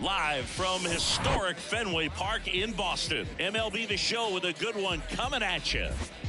Live from historic Fenway Park in Boston, MLB The Show with a good one coming at you.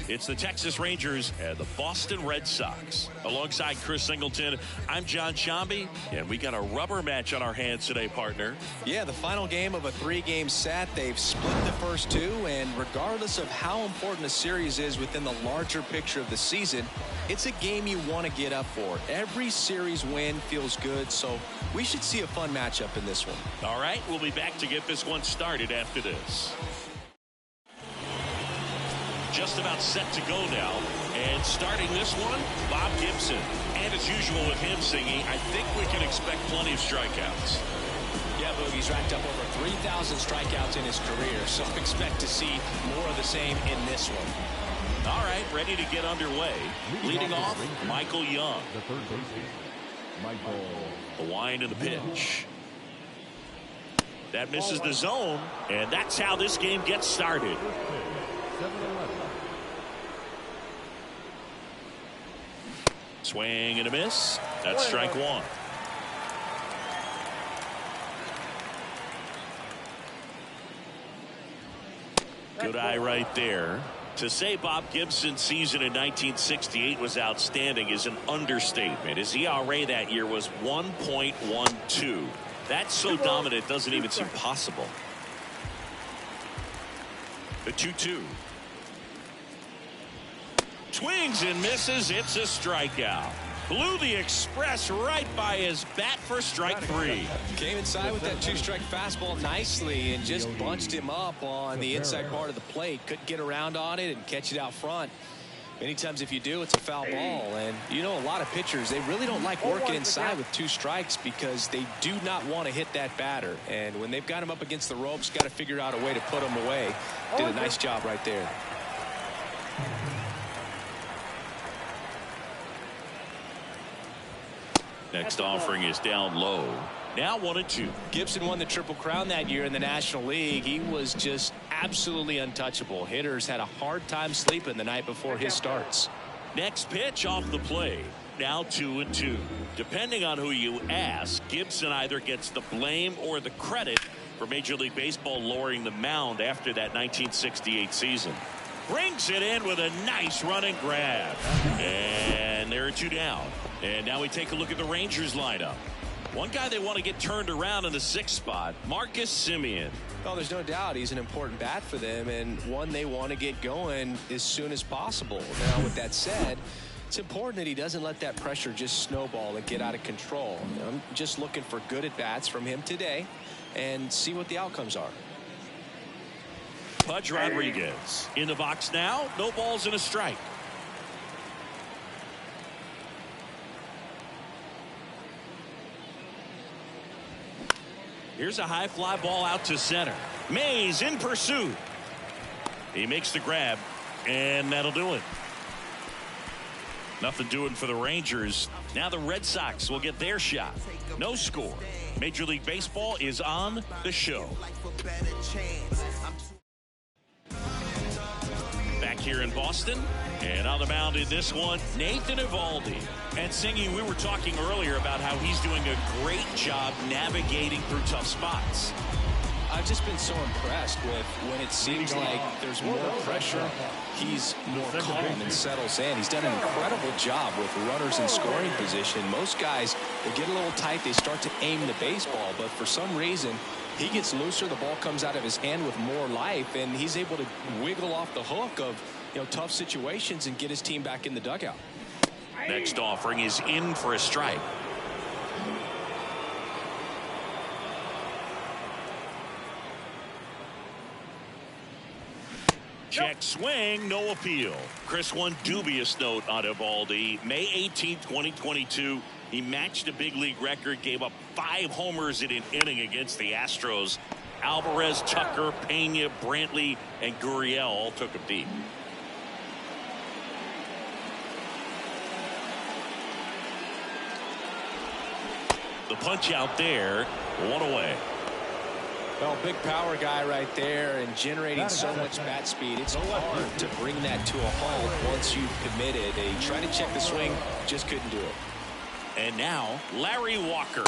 It's the Texas Rangers and the Boston Red Sox. Alongside Chris Singleton, I'm John Shambi, and we got a rubber match on our hands today, partner. Yeah, the final game of a 3-game set. They've split the first two, and regardless of how important a series is within the larger picture of the season, it's a game you want to get up for. Every series win feels good, so we should see a fun matchup in this one. All right, we'll be back to get this one started after this. Just about set to go now, and starting this one, Bob Gibson. And as usual with him singing, I think we can expect plenty of strikeouts. Yeah, Boogie's racked up over 3,000 strikeouts in his career, so expect to see more of the same in this one. All right, ready to get underway. Leading off, Michael Young. The third baseman, Michael. The wind of the pitch. That misses the zone, and that's how this game gets started. 7-11. Swing and a miss. That's strike one. Good eye right there. To say Bob Gibson's season in 1968 was outstanding is an understatement. His ERA that year was 1.12. That's so dominant it doesn't even seem possible. The 2-2. Swings and misses. It's a strikeout. Blew the express right by his bat for strike three. Came inside with that two-strike fastball nicely and just bunched him up on the inside part of the plate. Couldn't get around on it and catch it out front. Many times if you do, it's a foul ball. And you know, a lot of pitchers, they really don't like working inside with two strikes because they do not want to hit that batter. And when they've got him up against the ropes, got to figure out a way to put him away. Did a nice job right there. Next offering is down low. Now 1-2. Gibson won the Triple Crown that year in the National League. He was just absolutely untouchable. Hitters had a hard time sleeping the night before his starts. Next pitch off the plate. Now 2-2. Depending on who you ask, Gibson either gets the blame or the credit for Major League Baseball lowering the mound after that 1968 season. Brings it in with a nice running grab. And there are two down. And now we take a look at the Rangers lineup. One guy they want to get turned around in the sixth spot, Marcus Semien. Well, there's no doubt he's an important bat for them and one they want to get going as soon as possible. Now, with that said, it's important that he doesn't let that pressure just snowball and get out of control. I'm just looking for good at-bats from him today and see what the outcomes are. Pudge Rodriguez in the box now. No balls and a strike. Here's a high fly ball out to center. Mays in pursuit. He makes the grab, and that'll do it. Nothing doing for the Rangers. Now the Red Sox will get their shot. No score. Major League Baseball is on the show. here in Boston. And on the mound in this one, Nathan Eovaldi. And Singy, we were talking earlier about how he's doing a great job navigating through tough spots. I've just been so impressed with when it seems like there's more pressure, he's more calm and settles in. He's done an incredible job with runners in scoring position. Most guys, they get a little tight, they start to aim the baseball, but for some reason, he gets looser, the ball comes out of his hand with more life, and he's able to wiggle off the hook of tough situations and get his team back in the dugout. Next offering is in for a strike. Check swing, no appeal. Chris, one dubious note on Eovaldi. May 18, 2022, he matched a big league record, gave up 5 homers in an inning against the Astros. Alvarez, Tucker, Pena, Brantley, and Gurriel all took him deep. The punch out there, 1 away. Well, big power guy right there and generating so much bat speed. It's hard to bring that to a halt once you've committed. They tried to check the swing, just couldn't do it. And now Larry Walker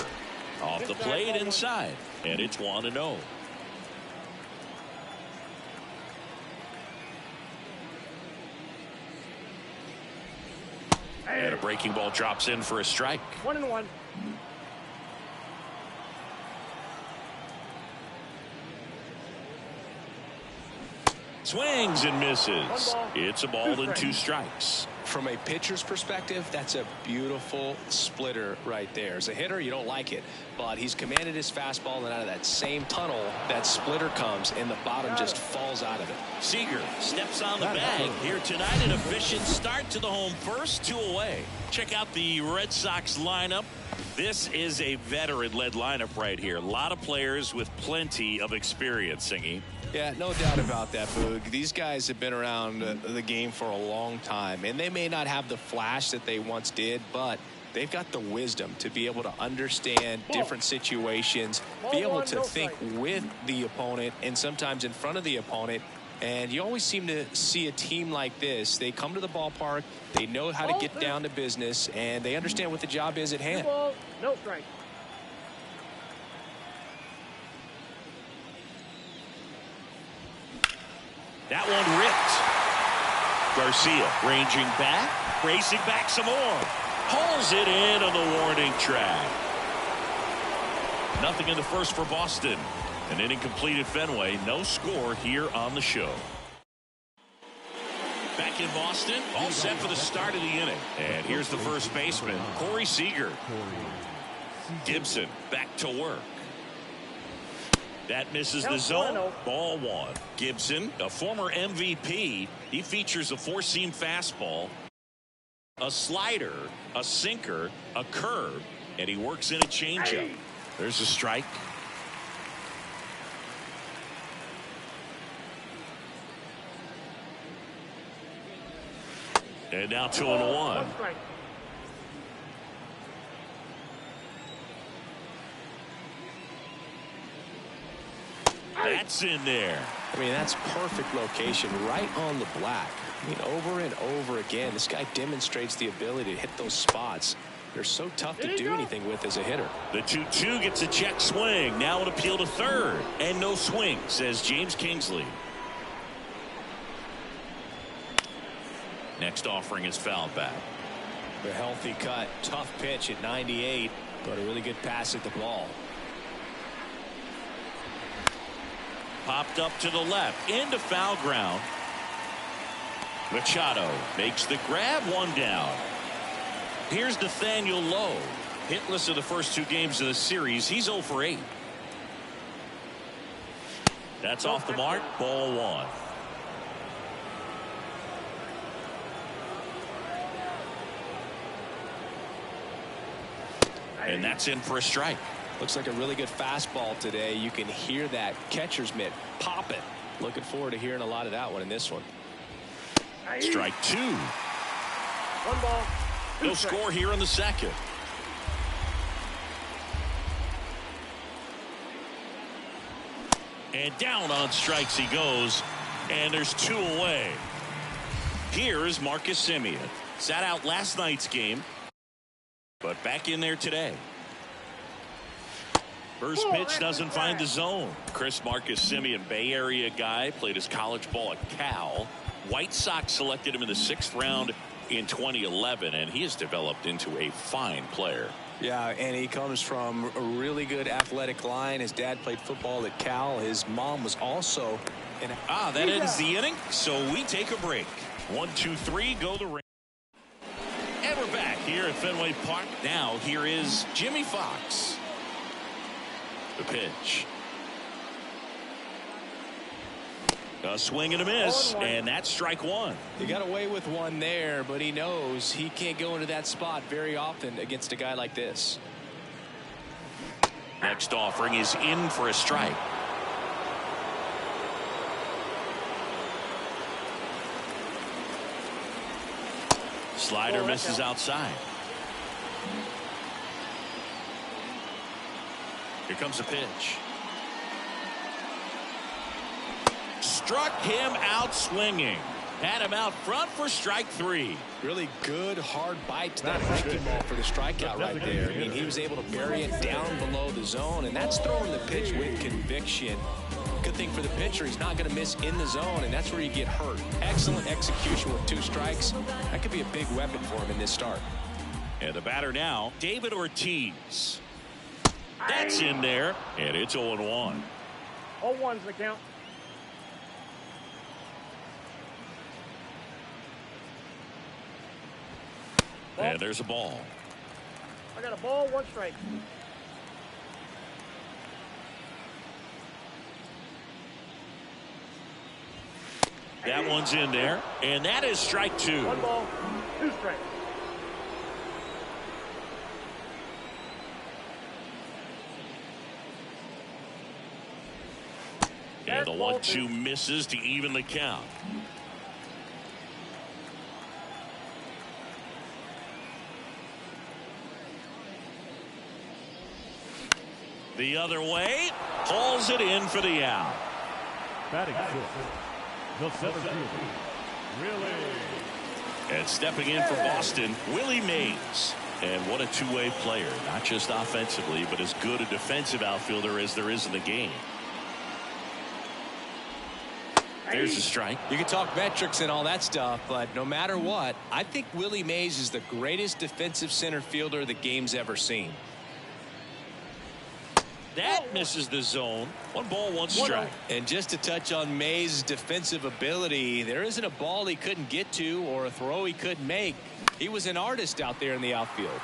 off the plate inside, and it's 1-0. And a breaking ball drops in for a strike. 1-1. Swings and misses. It's a ball and 2 strikes. From a pitcher's perspective, that's a beautiful splitter right there. As a hitter, you don't like it, but he's commanded his fastball, and out of that same tunnel, that splitter comes, and the bottom just falls out of it. Seager steps on the bag here tonight. An efficient start to the home first, 2 away. Check out the Red Sox lineup. This is a veteran-led lineup right here. A lot of players with plenty of experience, Singy. Yeah, no doubt about that, Boog. These guys have been around the game for a long time, and they may not have the flash that they once did, but they've got the wisdom to be able to understand different situations, be able to think with the opponent and sometimes in front of the opponent. And you always seem to see a team like this. They come to the ballpark, they know how to get down to business, and they understand what the job is at hand. No strike. That one ripped. Garcia ranging back, racing back some more. Hauls it in on the warning track. Nothing in the first for Boston. An inning complete at Fenway. No score here on the show. Back in Boston, all set for the start of the inning. And here's the first baseman, Corey Seager. Gibson back to work. That misses the zone. Ball 1. Gibson, a former MVP, he features a 4-seam fastball, a slider, a sinker, a curve, and he works in a changeup. There's a strike. And now 2-1. That's in there. I mean, that's perfect location right on the black. I mean, over and over again, this guy demonstrates the ability to hit those spots. They're so tough to do anything with as a hitter. The 2-2 gets a check swing. Now an appeal to third. And no swing, says James Kingsley. Next offering is fouled back. A healthy cut. Tough pitch at 98, but a really good pass at the ball. Popped up to the left, into foul ground. Machado makes the grab, 1 down. Here's Nathaniel Lowe. Hitless in the first 2 games of the series. He's 0 for 8. That's off the mark, ball 1. And that's in for a strike. Looks like a really good fastball today. You can hear that catcher's mitt pop it. Looking forward to hearing a lot of that one in this one. Strike 2. 1 ball. No score here in the second. And down on strikes he goes. And there's 2 away. Here's Marcus Semien. Sat out last night's game, but back in there today. First pitch doesn't find the zone. Marcus Semien, Bay Area guy, played his college ball at Cal. White Sox selected him in the 6th round in 2011, and he has developed into a fine player. Yeah, and he comes from a really good athletic line. His dad played football at Cal. His mom was also an... That ends the inning, so we take a break. 1, 2, 3, go the ring. And we're back here at Fenway Park. Now here is Jimmy Fox. The pitch. A swing and a miss, and that's strike one. He got away with one there, but he knows he can't go into that spot very often against a guy like this. Next offering is in for a strike. Slider misses outside. Here comes a pitch. Struck him out swinging. Had him out front for strike 3. Really good hard bite to that breaking ball for the strikeout right there. I mean, he was able to bury it down below the zone, and that's throwing the pitch with conviction. Good thing for the pitcher, he's not going to miss in the zone, and that's where you get hurt. Excellent execution with 2 strikes. That could be a big weapon for him in this start. And the batter now, David Ortiz. That's in there, and it's 0-1. 0-1's the count. And there's a ball. I got a ball, 1 strike. That one's in there, and that is strike 2. 1 ball, 2 strikes. And the 1-2 misses to even the count. The other way, hauls it in for the out. Batting fifth, the center fielder, Willie. And stepping in for Boston, Willie Mays. And what a two-way player, not just offensively, but as good a defensive outfielder as there is in the game. There's a strike. You can talk metrics and all that stuff, but no matter what, I think Willie Mays is the greatest defensive center fielder the game's ever seen. That misses the zone. 1 ball, 1 strike. And just to touch on Mays' defensive ability, there isn't a ball he couldn't get to or a throw he couldn't make. He was an artist out there in the outfield.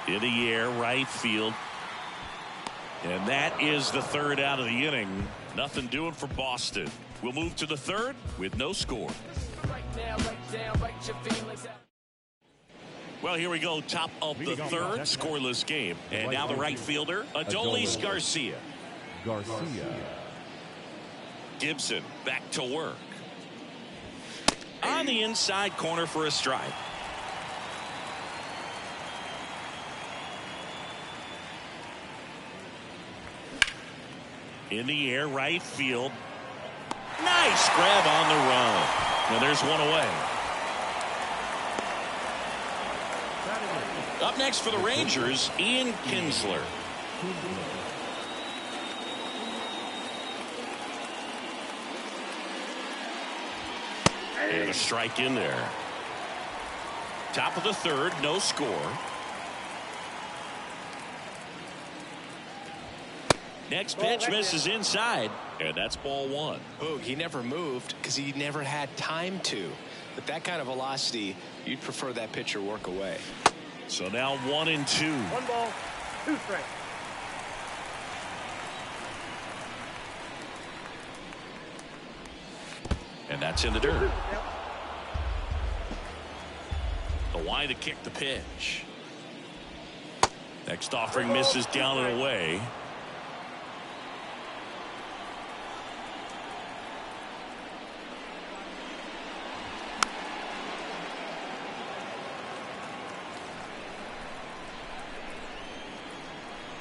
In the air, right field. And that is the 3rd out of the inning. Nothing doing for Boston. We'll move to the 3rd with no score. Well, here we go. Top of the 3rd, scoreless game. And now the right fielder, Adolis Garcia. Gibson back to work. On the inside corner for a strike. In the air, right field. Nice grab on the run. And there's one away. Up next for the Rangers, Ian Kinsler. And a strike in there. Top of the 3rd, no score. Next pitch misses inside, and that's ball 1. Boog, he never moved because he never had time to. But that kind of velocity, you'd prefer that pitcher work away. So now 1-2. 1 ball, 2 strikes. And that's in the dirt. The wide to kick the pitch. Next offering misses down and away.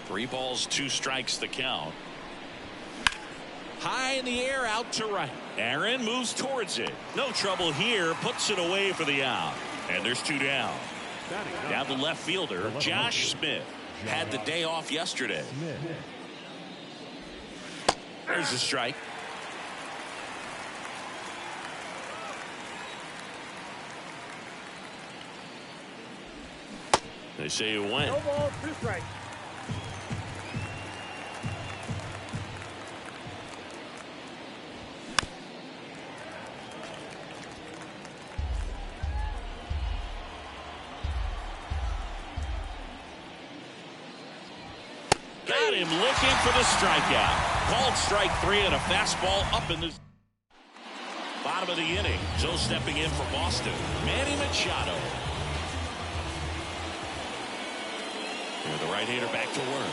Three balls, 2 strikes the count. High in the air, out to right. Aaron moves towards it. No trouble here. Puts it away for the out. And there's 2 down. Now the left fielder, Josh Smith. Had the day off yesterday. There's a strike. They say it went. No ball, 2 strikes. Got him looking for the strikeout. Called strike 3 and a fastball up in the bottom of the inning. Joe stepping in for Boston. Manny Machado. And the right-hander back to work.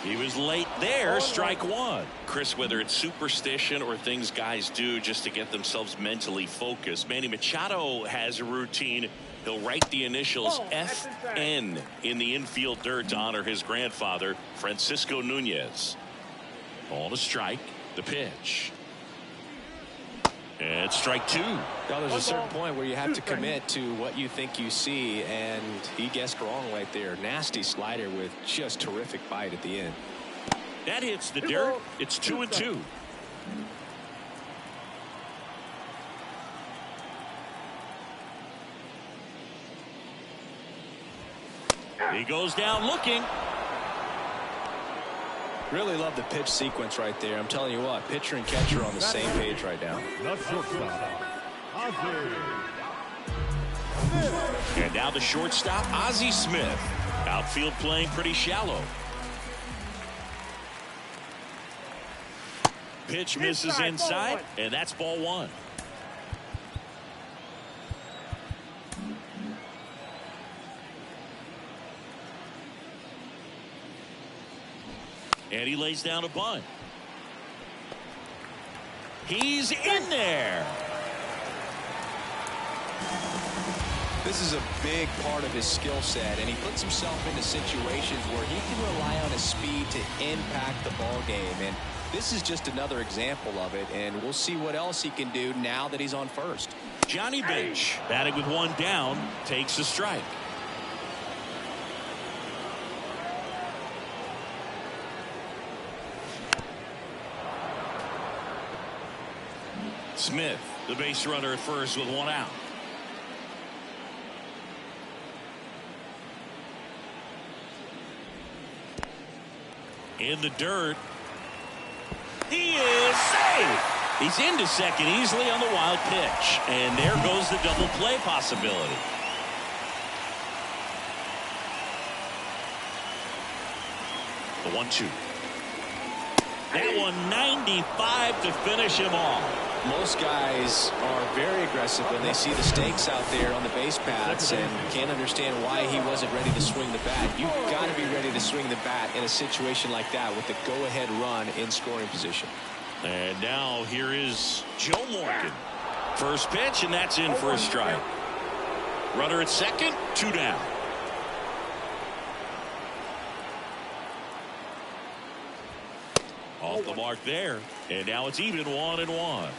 He was late there. Strike 1. Chris, whether it's superstition or things guys do just to get themselves mentally focused, Manny Machado has a routine. He'll write the initials FN in the infield dirt to honor his grandfather, Francisco Nunez. Ball to strike. The pitch. And strike 2. Now there's a certain point where you have to commit to what you think you see, and he guessed wrong right there. Nasty slider with just terrific bite at the end. That hits the dirt. It's 2-2. He goes down looking. Really love the pitch sequence right there. I'm telling you what, pitcher and catcher on the same page right now. And now the shortstop, Ozzie Smith. Outfield playing pretty shallow. Pitch misses inside, and that's ball 1. And he lays down a bunt. He's in there. This is a big part of his skill set, and he puts himself into situations where he can rely on his speed to impact the ball game. And this is just another example of it, and we'll see what else he can do now that he's on first. Johnny Bench, batting with 1 down, takes a strike. Smith, the base runner at first with 1 out. In the dirt. He is safe. He's into second easily on the wild pitch. And there goes the double play possibility. The 1-2. That one 95 to finish him off. Most guys are very aggressive when they see the stakes out there on the base paths and can't understand why he wasn't ready to swing the bat. You've got to be ready to swing the bat in a situation like that with the go-ahead run in scoring position. And now here is Joe Morgan. First pitch, and that's in for a strike. Runner at second, 2 down. Off the mark there, and now it's even 1-1.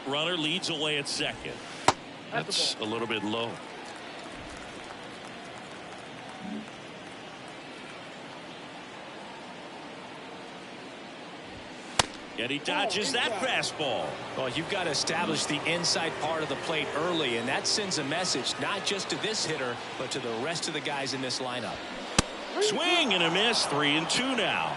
Runner leads away at second. That's a little bit low. And he dodges that fastball. Well, you've got to establish the inside part of the plate early, and that sends a message not just to this hitter, but to the rest of the guys in this lineup. Swing and a miss. 3-2 now.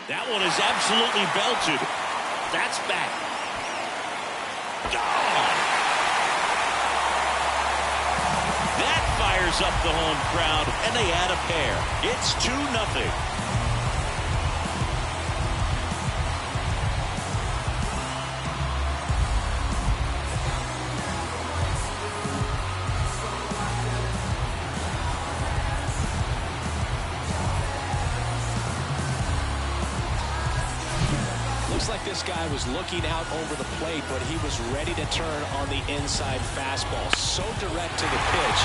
That one is absolutely belted. That's back. Gone. That fires up the home crowd, and they add a pair. It's 2-0. Looks like this guy was looking out over the plate, but he was ready to turn on the inside fastball. So direct to the pitch.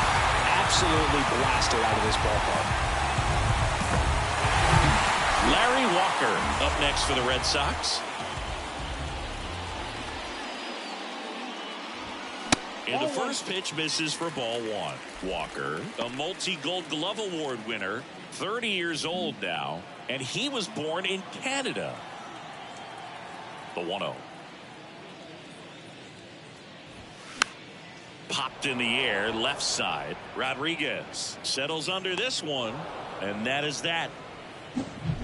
Absolutely blasted out of this ballpark. Larry Walker up next for the Red Sox. And the first pitch misses for ball one. Walker, a multi-Gold Glove Award winner, 30 years old now, and he was born in Canada. The 1-0. Popped in the air, left side. Rodriguez settles under this one, and that is that.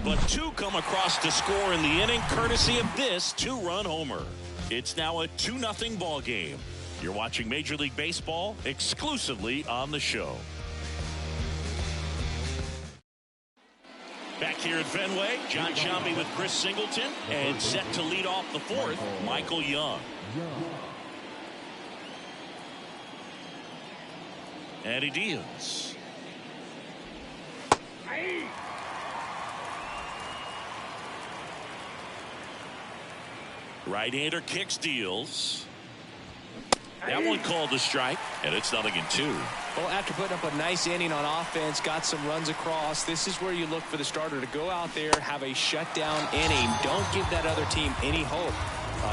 But two come across to score in the inning, courtesy of this two-run homer. It's now a 2-0 ball game. You're watching Major League Baseball exclusively on the show. Back here at Fenway, John Sciambi with Chris Singleton, and set to lead off the fourth, Michael Young. Eddie Diaz. Right-hander kicks, deals. That one called a strike, and it's 0-2. Well, after putting up a nice inning on offense, got some runs across, this is where you look for the starter to go out there, have a shutdown inning. Don't give that other team any hope.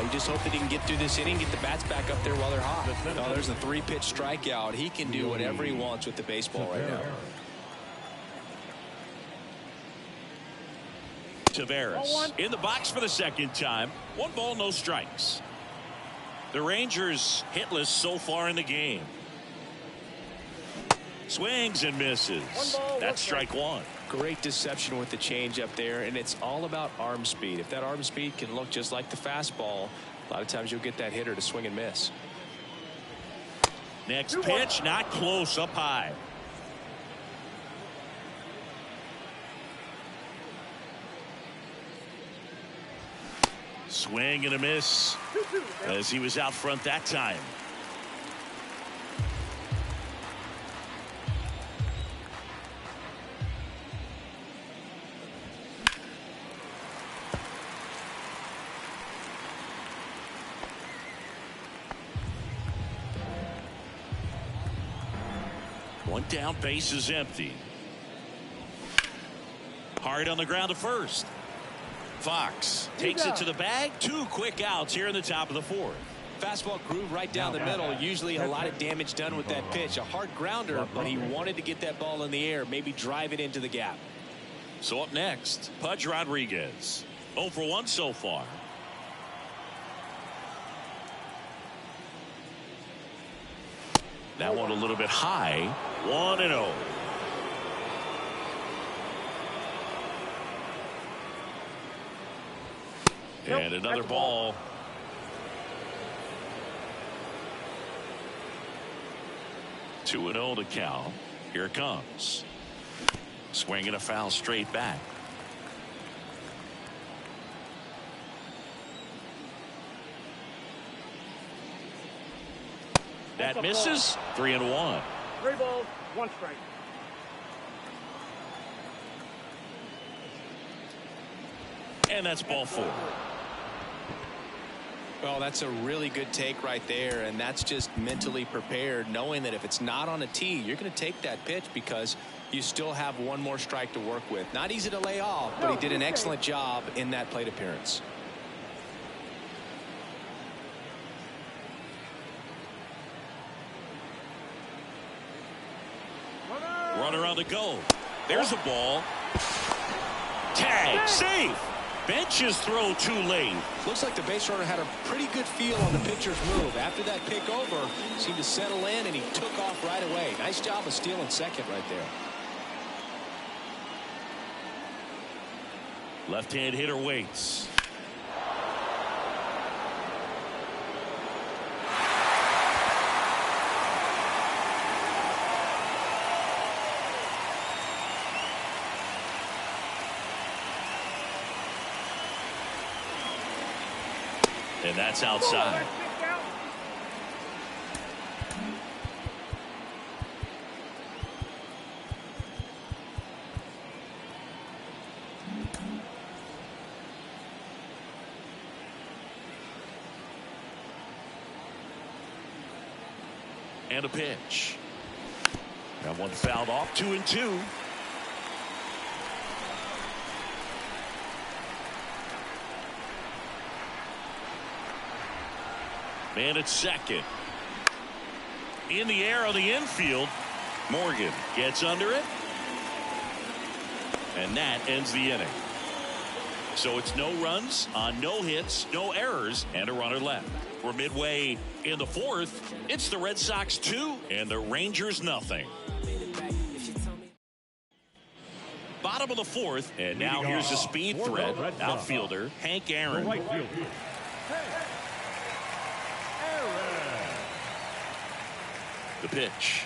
You just hope that he can get through this inning, get the bats back up there while they're hot. Oh, there's a 3-pitch strikeout. He can do whatever he wants with the baseball right now. Taveras in the box for the second time. 1 ball, no strikes. The Rangers hitless so far in the game. Swings and misses. That's strike one. Great deception with the change up there, and it's all about arm speed. If that arm speed can look just like the fastball, a lot of times you'll get that hitter to swing and miss. Next pitch, not close, up high. Swing and a miss as he was out front that time. One down, base is empty. Hard on the ground to first. Fox takes it to the bag. 2 quick outs here in the top of the fourth. Fastball groove right down the middle. Usually a lot of damage done with that pitch. A hard grounder, but he wanted to get that ball in the air, maybe drive it into the gap. So up next, Pudge Rodriguez. 0 for 1 so far. That one a little bit high. 1-0. And another ball. Two 2-0 to count. Here it comes. Swinging a foul straight back. That misses. 3-1. 3 balls, 1 strike. And that's ball 4. Well, that's a really good take right there, and that's just mentally prepared, knowing that if it's not on a tee, you're going to take that pitch because you still have one more strike to work with. Not easy to lay off, but he did an excellent job in that plate appearance. Runner on the go. There's a ball. Tag. Safe. Bench's throw too late. Looks like the base runner had a pretty good feel on the pitcher's move. After that pick over, seemed to settle in, and he took off right away. Nice job of stealing second right there. Left-hand hitter waits. And that's outside. And a pitch. That one fouled off. 2-2. Man at second. In the air on the infield. Morgan gets under it. And that ends the inning. So it's no runs on no hits, no errors, and a runner left. We're midway in the fourth. It's the Red Sox 2 and the Rangers nothing. Bottom of the fourth, and now here's a speed threat. Outfielder Hank Aaron. Right field. The pitch.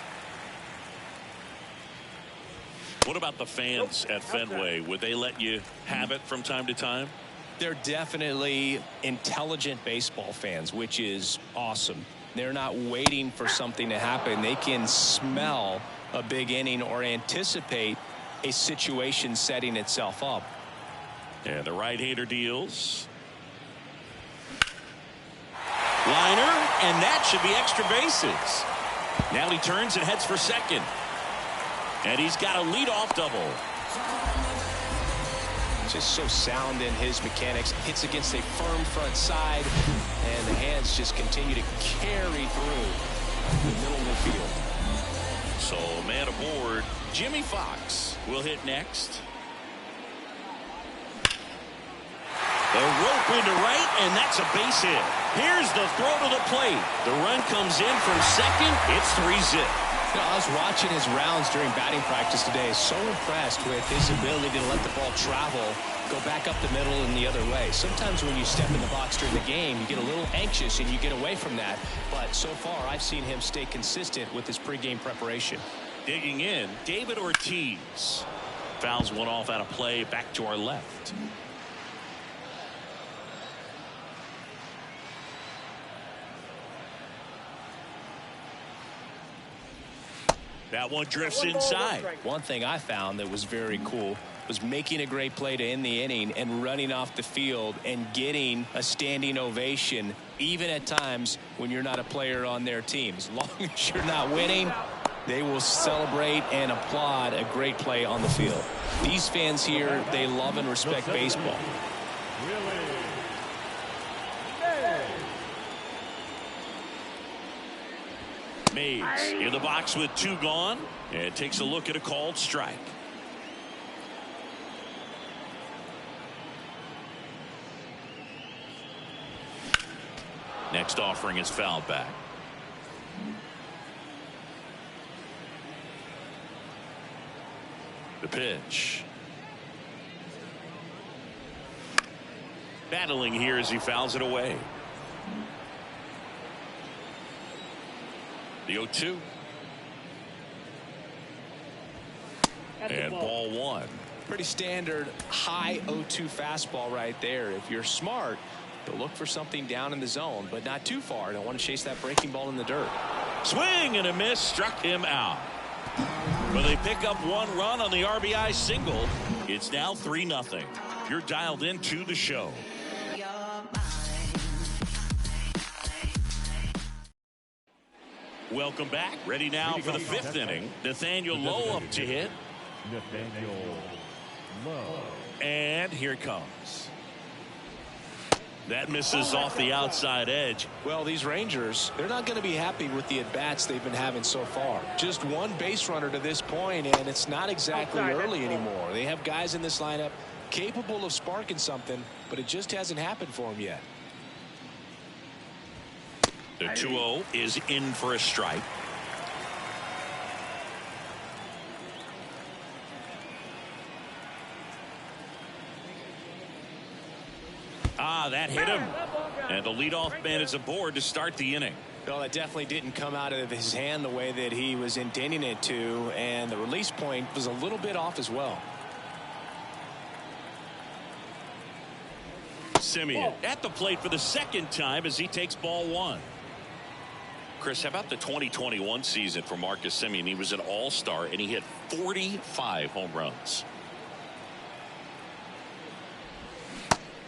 What about the fans at Fenway? Would they let you have it from time to time? They're definitely intelligent baseball fans, which is awesome. They're not waiting for something to happen. They can smell a big inning or anticipate a situation setting itself up. And the right-hander deals. Liner, and that should be extra bases. Now he turns and heads for second. And he's got a leadoff double. Just so sound in his mechanics. Hits against a firm front side, and the hands just continue to carry through the middle of the field. So man aboard. Jimmy Fox will hit next. The rope into right, and that's a base hit. Here's the throw to the plate. The run comes in from second. It's 3-zip. You know, I was watching his rounds during batting practice today. So impressed with his ability to let the ball travel, go back up the middle and the other way. Sometimes when you step in the box during the game, you get a little anxious and you get away from that. But so far, I've seen him stay consistent with his pregame preparation. Digging in, David Ortiz. Fouls one off out of play, back to our left. That one drifts inside. One thing I found that was very cool was making a great play to end the inning and running off the field and getting a standing ovation, even at times when you're not a player on their team. As long as you're not winning, they will celebrate and applaud a great play on the field. These fans here, they love and respect baseball. Mays in the box with two gone, and takes a look at a called strike. Next offering is fouled back. The pitch. Battling here as he fouls it away. The 0-2. And ball one. Pretty standard high 0-2 fastball right there. If you're smart, you'll look for something down in the zone, but not too far. Don't want to chase that breaking ball in the dirt. Swing and a miss, struck him out. But they pick up one run on the RBI single. It's now 3-0. You're dialed into the show. Welcome back. Ready now for the 5th inning. Nathaniel Lowe up to hit. Nathaniel Lowe. And here it comes. That misses off the outside edge. Well, these Rangers, they're not going to be happy with the at-bats they've been having so far. Just one base runner to this point, and it's not exactly early anymore. They have guys in this lineup capable of sparking something, but it just hasn't happened for them yet. The 2-0 is in for a strike. That hit him. And the leadoff man is aboard to start the inning. Well, that definitely didn't come out of his hand the way that he was intending it to, and the release point was a little bit off as well. Semien at the plate for the 2nd time as he takes ball 1. Chris, how about the 2021 season for Marcus Semien? He was an all-star and he hit 45 home runs.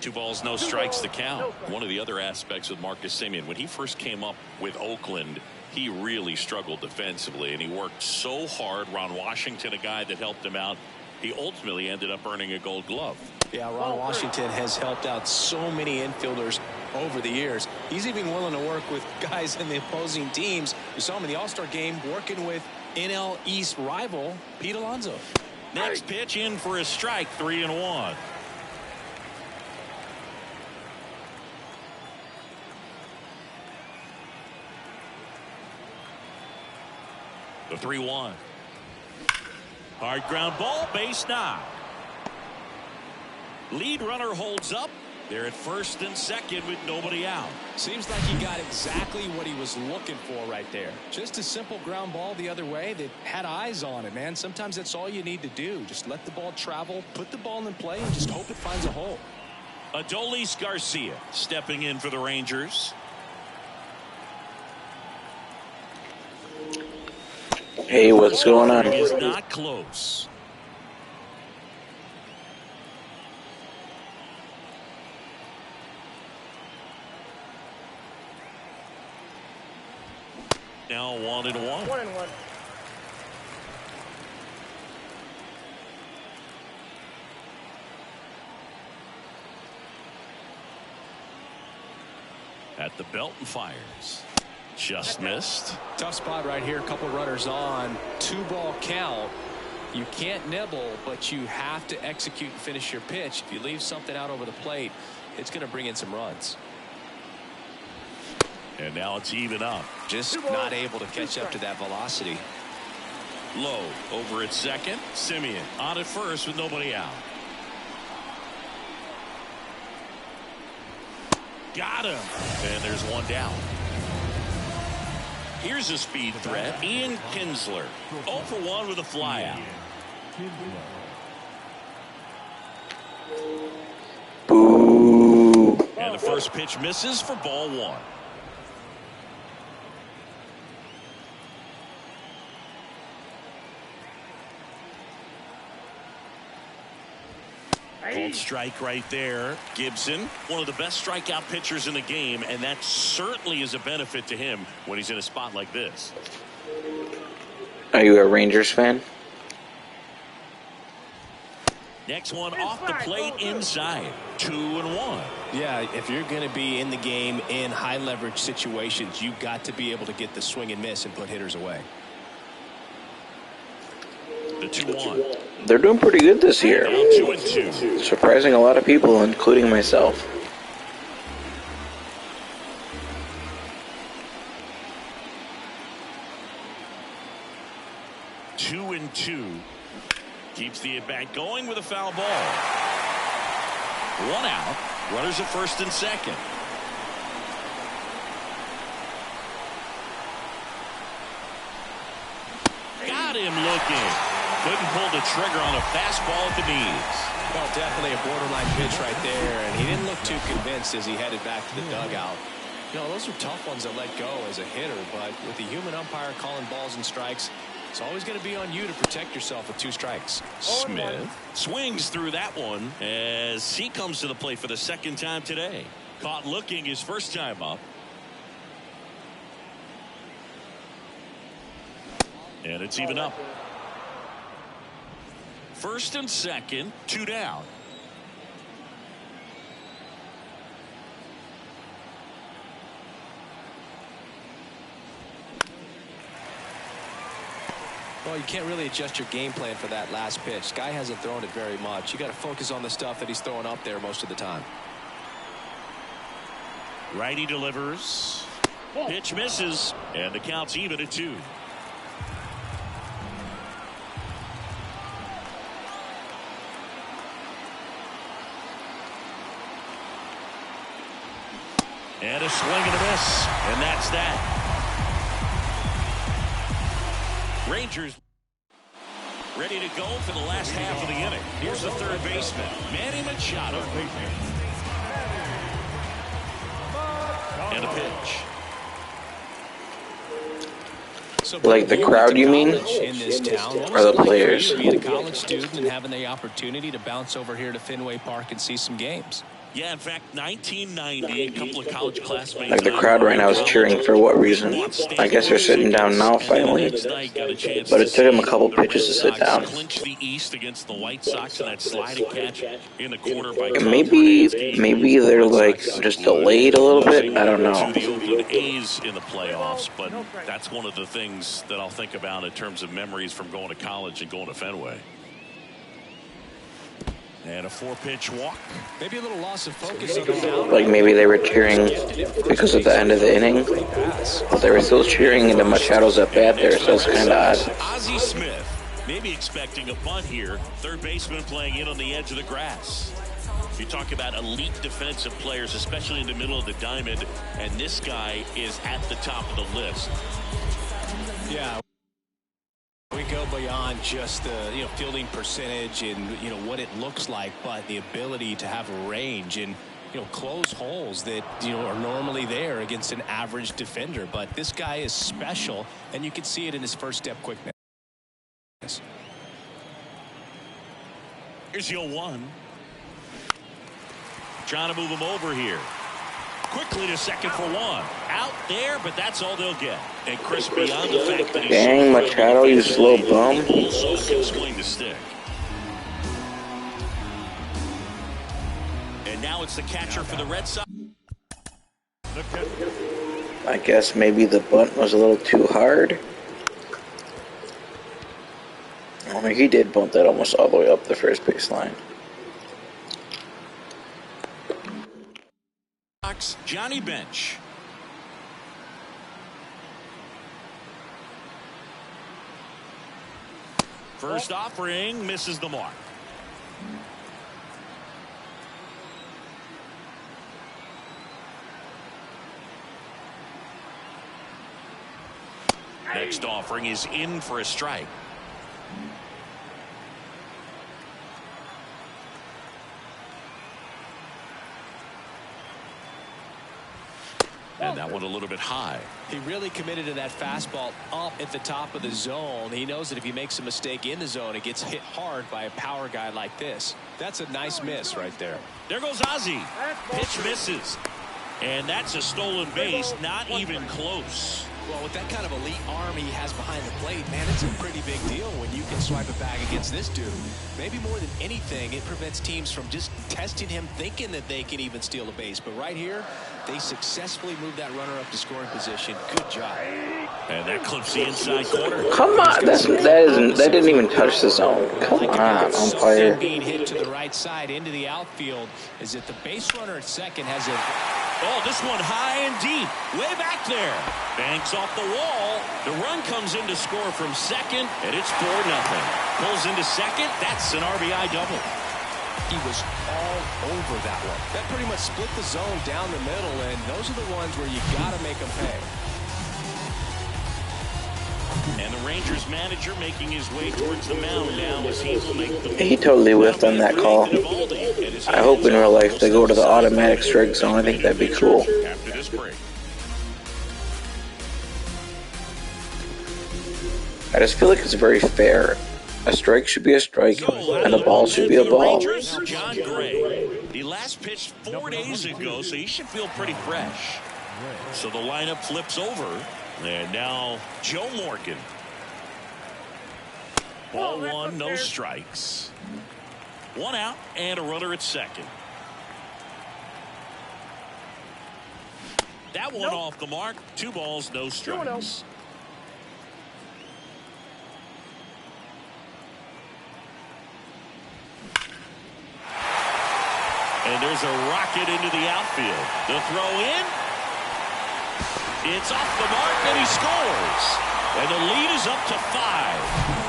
2 balls, no strikes, the count. One of the other aspects with Marcus Semien, when he first came up with Oakland, he really struggled defensively, and he worked so hard. Ron Washington, a guy that helped him out, he ultimately ended up earning a Gold Glove. Yeah, Ron Washington has helped out so many infielders over the years. He's even willing to work with guys in the opposing teams. We saw him in the All-Star game working with NL East rival Pete Alonso. Next pitch in for a strike, 3-1. The 3-1. Hard ground ball, base knock. Lead runner holds up. They're at 1st and 2nd with nobody out. Seems like he got exactly what he was looking for right there. Just a simple ground ball the other way that had eyes on it, man. Sometimes that's all you need to do. Just let the ball travel, put the ball in play, and just hope it finds a hole. Adolis Garcia stepping in for the Rangers. Hey, what's going on? He is not close. Now 1-1. 1-1. At the belt and fires. Just missed. Tough spot right here. A couple runners on. 2-ball count. You can't nibble, but you have to execute and finish your pitch. If you leave something out over the plate, it's going to bring in some runs. And now it's even up. Just not able to catch up to that velocity. Low over at 2nd. Semien on at 1st with nobody out. Got him. And there's one down. Here's a speed threat. Ian Kinsler 0 for 1 with a flyout. Boo. And the first pitch misses for ball 1. Called strike right there. Gibson, one of the best strikeout pitchers in the game, and that certainly is a benefit to him when he's in a spot like this. Are you a Rangers fan? Next one off the plate inside. 2-1. Yeah, if you're going to be in the game in high leverage situations, you've got to be able to get the swing and miss and put hitters away. The 2-1. They're doing pretty good this year. Now 2-2. Surprising a lot of people, including myself. Two and 2. Keeps the at-bat going with a foul ball. 1 out. Runners at 1st and 2nd. Got him looking. Couldn't pull the trigger on a fastball at the knees. Well, definitely a borderline pitch right there, and he didn't look too convinced as he headed back to the dugout. You know, those are tough ones to let go as a hitter, but with the human umpire calling balls and strikes, it's always going to be on you to protect yourself with 2 strikes. Smith swings through that one as he comes to the plate for the 2nd time today. Caught looking his first time up. And it's even up. First and second, 2 down. Well, you can't really adjust your game plan for that last pitch. Guy hasn't thrown it very much. You got to focus on the stuff that he's throwing up there most of the time. Righty delivers. Pitch misses. And the count's even at 2. And a swing and a miss. And that's that. Rangers ready to go for the last half of the inning. Here's the third baseman, Manny Machado. And a pitch. So Like the crowd, you mean? In this town, Or the players? being a college student and having the opportunity to bounce over here to Fenway Park and see some games. Yeah, in fact, 1990, a couple of college classmates. Like the crowd right now is cheering for what reason? I guess they're sitting down now finally. But it took them a couple pitches to sit down. Clinch the East against the White Sox and that sliding catch in the quarter by Maybe they're like just delayed a little bit. I don't know. To the Oakland A's in the playoffs, but that's one of the things that I'll think about in terms of memories from going to college and going to Fenway. And a 4-pitch walk. Maybe a little loss of focus on the mound. Like maybe they were cheering because of the end of the inning, but they were still cheering into Machado's at bat there, so it's kind of odd. Ozzie Smith maybe expecting a bunt here. Third baseman playing in on the edge of the grass. You talk about elite defensive players, especially in the middle of the diamond, and this guy is at the top of the list. Yeah. We go beyond just the fielding percentage and what it looks like, but the ability to have range and close holes that are normally there against an average defender. But this guy is special, and you can see it in his first step quickness. Here's 0-1. Trying to move him over here. Quickly to second for 1. Out there, but that's all they'll get. And Chris, beyond the fact that he's Dang, Machado, you slow bum. also can swing the stick. And now it's the catcher for the Red Sox. I guess maybe the bunt was a little too hard. I mean, he did bunt that almost all the way up the first baseline. Johnny Bench. First offering misses the mark. Next offering is in for a strike. And that one a little bit high. He really committed to that fastball up at the top of the zone. He knows that if he makes a mistake in the zone, it gets hit hard by a power guy like this. That's a nice miss right there. There goes Ozzie. Pitch misses. And that's a stolen base, not even close. Well, with that kind of elite arm he has behind the plate, man, it's a pretty big deal when you can swipe it back against this dude. Maybe more than anything, it prevents teams from just testing him, thinking that they can even steal a base. But right here, they successfly moved that runner up to scoring position. Good job. And that clips the inside corner. Come on, that didn't even touch the zone. Come on, umpire. Being hit to the right side into the outfield is that the base runner at second has a... Oh, this one high and deep, way back there. Banks off the wall. The run comes in to score from second, and it's 4-0. Pulls into second. That's an RBI double. He was all over that one. That pretty much split the zone down the middle, and those are the ones where you got to make them pay. And the Rangers manager making his way towards the mound now as he will make the... He totally whiffed on that call. I hope in real life they go to the automatic strike zone. I think that'd be cool. After this break. I just feel like it's very fair. A strike should be a strike, and a ball should be a ball. John Gray. He last pitched 4 days ago, so he should feel pretty fresh. So the lineup flips over. And now Joe Morgan. Ball one, no strikes. One out and a runner at second. That one off the mark. 2 balls, no strikes. And there's a rocket into the outfield. The throw in. It's off the mark and he scores. And the lead is up to 5.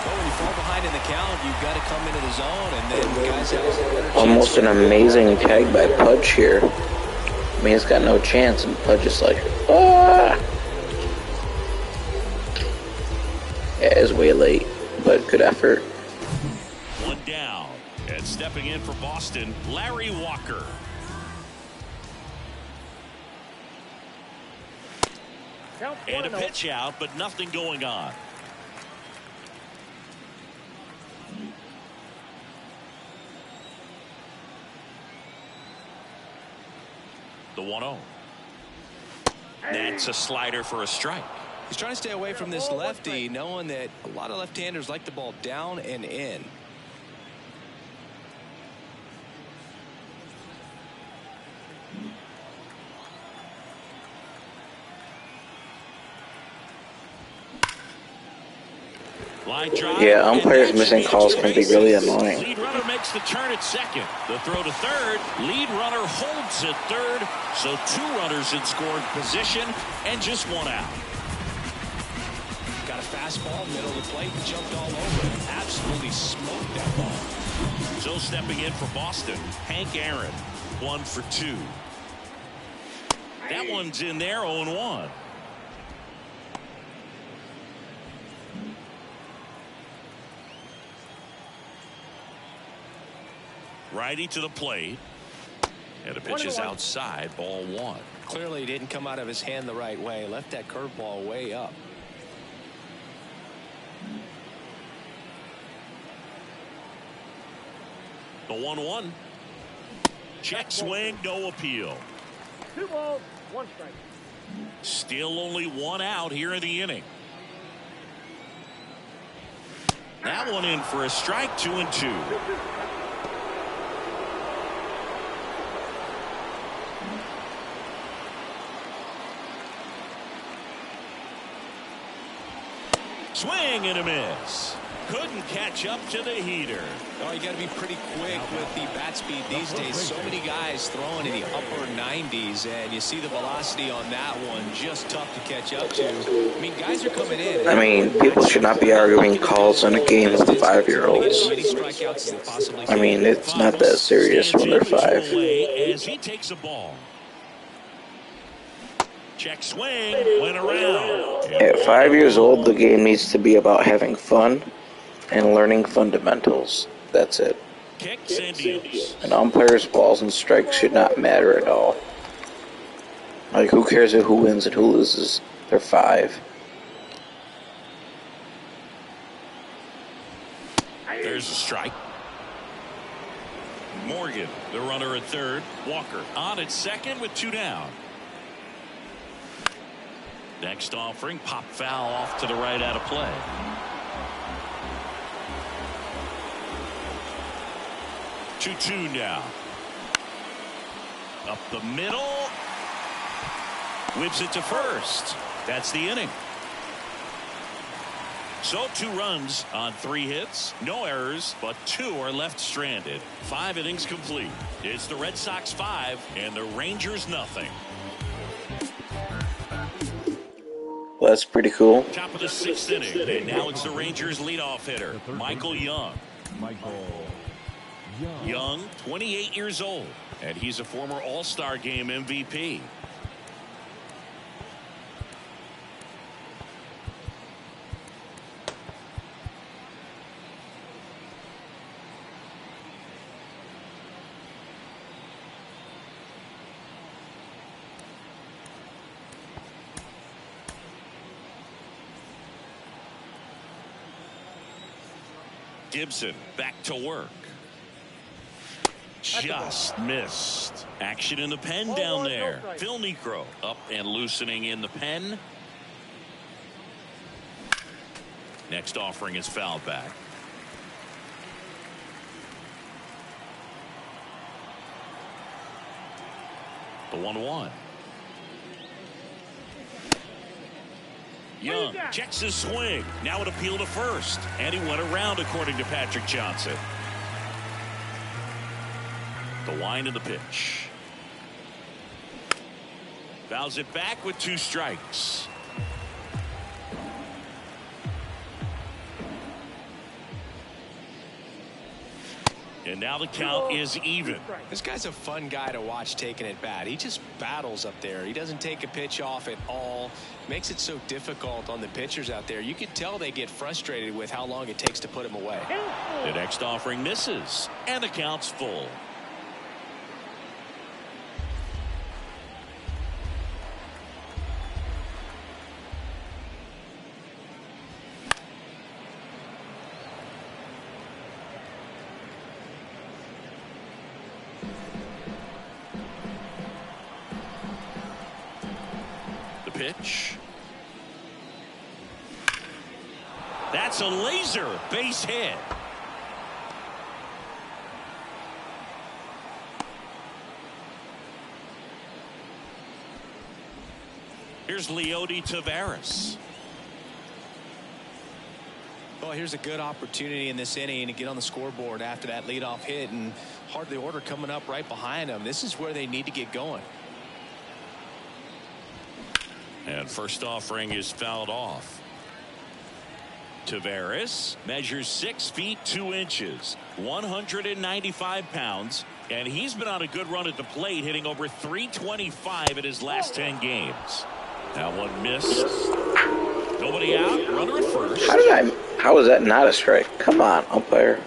Well, when you fall behind in the count, you've got to come into the zone, and then guys have almost an amazing tag by Pudge here. I mean, he's got no chance, and Pudge is like, ah. Yeah, it's way late, but good effort. 1 down. And stepping in for Boston, Larry Walker. And a pitch out, but nothing going on. The 1-0. That's a slider for a strike. He's trying to stay away from this lefty, knowing that a lot of left-handers like the ball down and in. Yeah, umpires missing calls can be really annoying. Lead runner makes the turn at second. The throw to third. Lead runner holds at third. So 2 runners in scoring position and just 1 out. Got a fastball, middle of the plate, jumped all over it. Absolutely smoked that ball. So stepping in for Boston, Hank Aaron, 1 for 2. That one's in there, 0-1. Righty to the plate. And the pitch is outside, ball 1. Clearly didn't come out of his hand the right way. Left that curveball way up. The 1-1. Check swing, no appeal. 2 balls, 1 strike. Still only 1 out here in the inning. That one in for a strike, 2-2. Swing and a miss. Couldn't catch up to the heater. Oh, you got to be pretty quick with the bat speed these days. So many guys throwing in the upper 90s, and you see the velocity on that one. Just tough to catch up to. I mean, guys are coming in. I mean, people should not be arguing calls in a game with 5-year-olds. I mean, it's not that serious when they're 5. As he takes a ball. Check swing, went around. At 5 years old, the game needs to be about having fun and learning fundamentals. That's it. Kicks and deals. And umpires' balls and strikes should not matter at all. Like, who cares who wins and who loses? They're 5. There's a strike. Morgan, the runner at third. Walker on at second with 2 down. Next offering, pop foul off to the right out of play. Two now. Up the middle. Whips it to first. That's the inning. So 2 runs on 3 hits. No errors, but 2 are left stranded. 5 innings complete. It's the Red Sox 5 and the Rangers nothing. Well, that's pretty cool. Top of the 6th inning, and now it's the Rangers leadoff hitter, Michael Young. Young, 28 years old, and he's a former All-Star Game MVP. Gibson back to work. Just missed. Action in the pen down there. Phil Niekro up and loosening in the pen. Next offering is fouled back. The 1-1. Young checks his swing. Now an appeal to first. And he went around, according to Patrick Johnson. The wind of the pitch. Fouls it back with 2 strikes. And now the count is even. This guy's a fun guy to watch taking at bat. He just battles up there. He doesn't take a pitch off at all. Makes it so difficult on the pitchers out there. You can tell they get frustrated with how long it takes to put him away. The next offering misses. And the count's full. Pitch. That's a laser base hit. Here's Leody Taveras. Well, here's a good opportunity in this inning to get on the scoreboard after that leadoff hit, and hardly order coming up right behind them. This is where they need to get going. And first offering is fouled off. Taveras measures 6 feet 2 inches, 195 pounds, and he's been on a good run at the plate, hitting over .325 in his last 10 games. That one missed. Nobody out. Runner at first. How is that not a strike? Come on, umpire.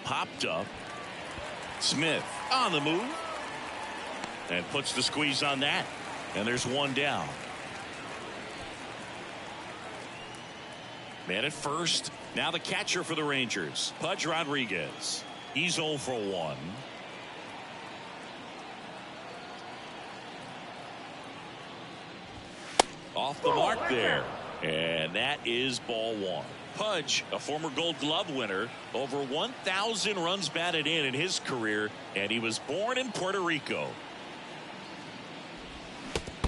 Popped up. Smith on the move and puts the squeeze on that, and there's 1 down. Man at first. Now the catcher for the Rangers, Pudge Rodriguez. He's 0 for 1. Off the mark there, and that is ball 1. Pudge, a former Gold Glove winner, over 1,000 runs batted in his career, and he was born in Puerto Rico.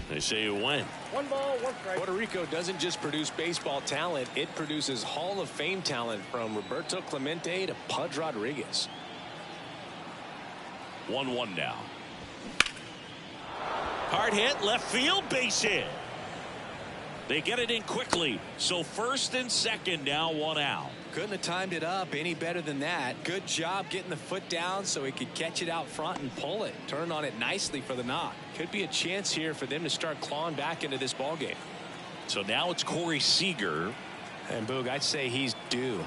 They say you win. 1 ball, 1 strike. Puerto Rico doesn't just produce baseball talent, it produces Hall of Fame talent, from Roberto Clemente to Pudge Rodriguez. 1-1 now. Hard hit, left field, base hit. They get it in quickly, so first and second now, 1 out. Couldn't have timed it up any better than that. Good job getting the foot down so he could catch it out front and pull it. Turn on it nicely for the knock. Could be a chance here for them to start clawing back into this ball game. So now it's Corey Seager. And Boog, I'd say he's due.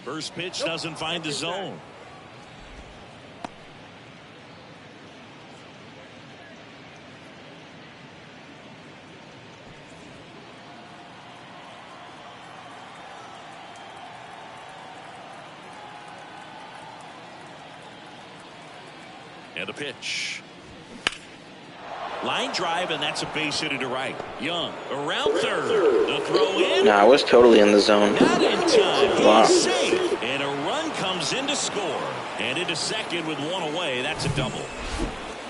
First pitch doesn't find the zone. And a pitch. Line drive, and that's a base hit to right. Young around third. The throw in. Nah, I was totally in the zone. Not in time. Wow. He's safe. And a run comes in to score. And into second with 1 away. That's a double.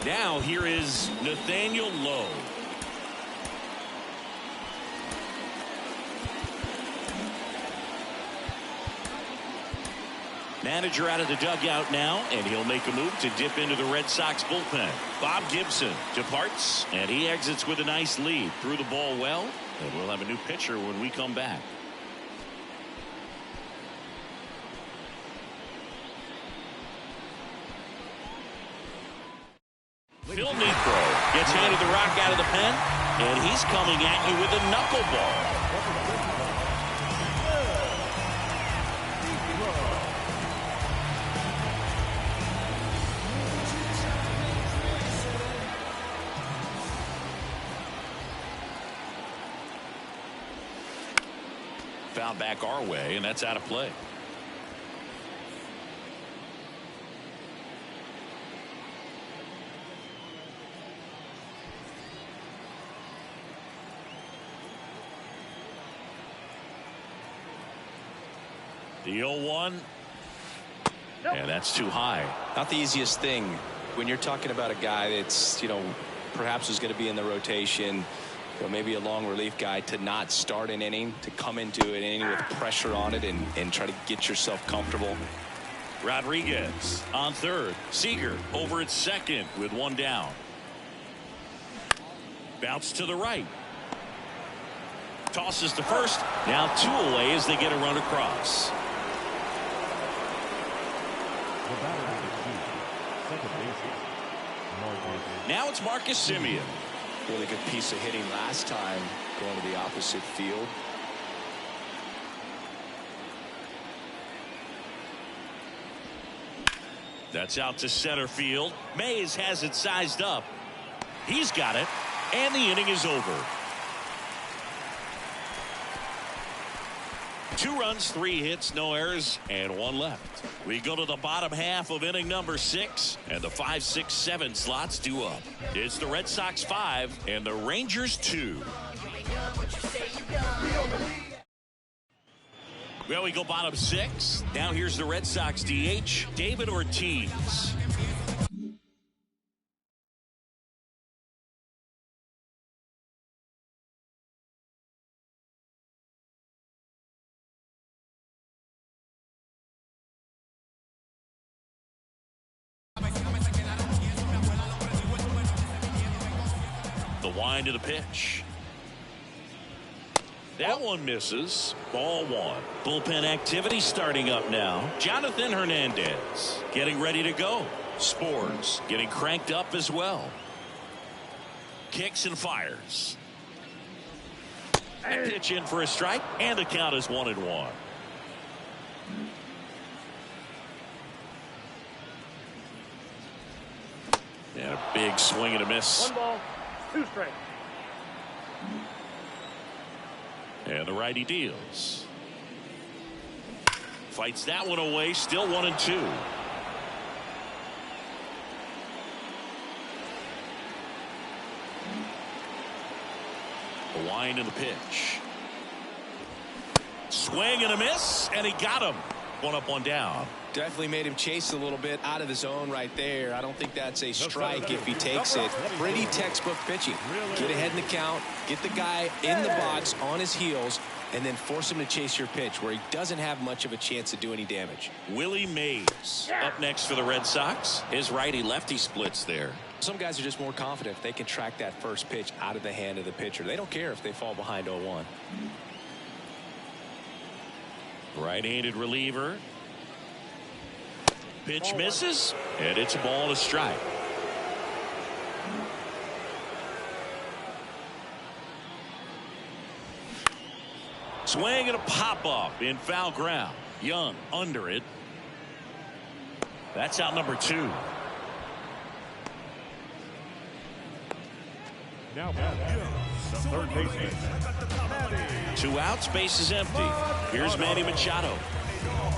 Now here is Nathaniel Lowe. Manager out of the dugout now, and he'll make a move to dip into the Red Sox bullpen. Bob Gibson departs, and he exits with a nice lead. Threw the ball well, and we'll have a new pitcher when we come back. Phil Niekro gets handed the rock out of the pen, and he's coming at you with a knuckleball. Foul back our way, and that's out of play. The 0-1. And that's too high. Not the easiest thing when you're talking about a guy that's, perhaps is going to be in the rotation, maybe a long relief guy, to not start an inning, to come into an inning with pressure on it and try to get yourself comfortable. Rodriguez on third. Seager over at second with one down. Bounce to the right. Tosses to first. Now 2 away as they get a run across. Now it's Marcus Semien. Really good piece of hitting last time, going to the opposite field. That's out to center field. Mays has it sized up. He's got it, and the inning is over. 2 runs, 3 hits, no errors, and 1 left. We go to the bottom half of inning number 6, and the 5, 6, 7 slots due up. It's the Red Sox 5 and the Rangers 2. Well, we go bottom 6. Now here's the Red Sox DH, David Ortiz. The wind of the pitch. That one misses. Ball 1. Bullpen activity starting up now. Jonathan Hernandez getting ready to go. Spores getting cranked up as well. Kicks and fires. A pitch in for a strike, and the count is 1-1. And a big swing and a miss. 1 ball, 2 strikes. And the righty deals. Fights that one away. Still 1-2. The wind of the pitch. Swing and a miss, and he got him. 1 up, 1 down. Definitely made him chase a little bit out of the zone right there. I don't think that's a strike if he takes it. Pretty textbook pitching. Get ahead in the count, get the guy in the box on his heels, and then force him to chase your pitch where he doesn't have much of a chance to do any damage. Willie Mays up next for the Red Sox. His righty-lefty splits there. Some guys are just more confident if they can track that first pitch out of the hand of the pitcher. They don't care if they fall behind 0-1. Right-handed reliever. Pitch misses, and it's a ball and a strike. Swing and a pop-up in foul ground. Young under it. That's out number 2. Now the third baseman. 2 outs, base is empty. Here's Manny Machado.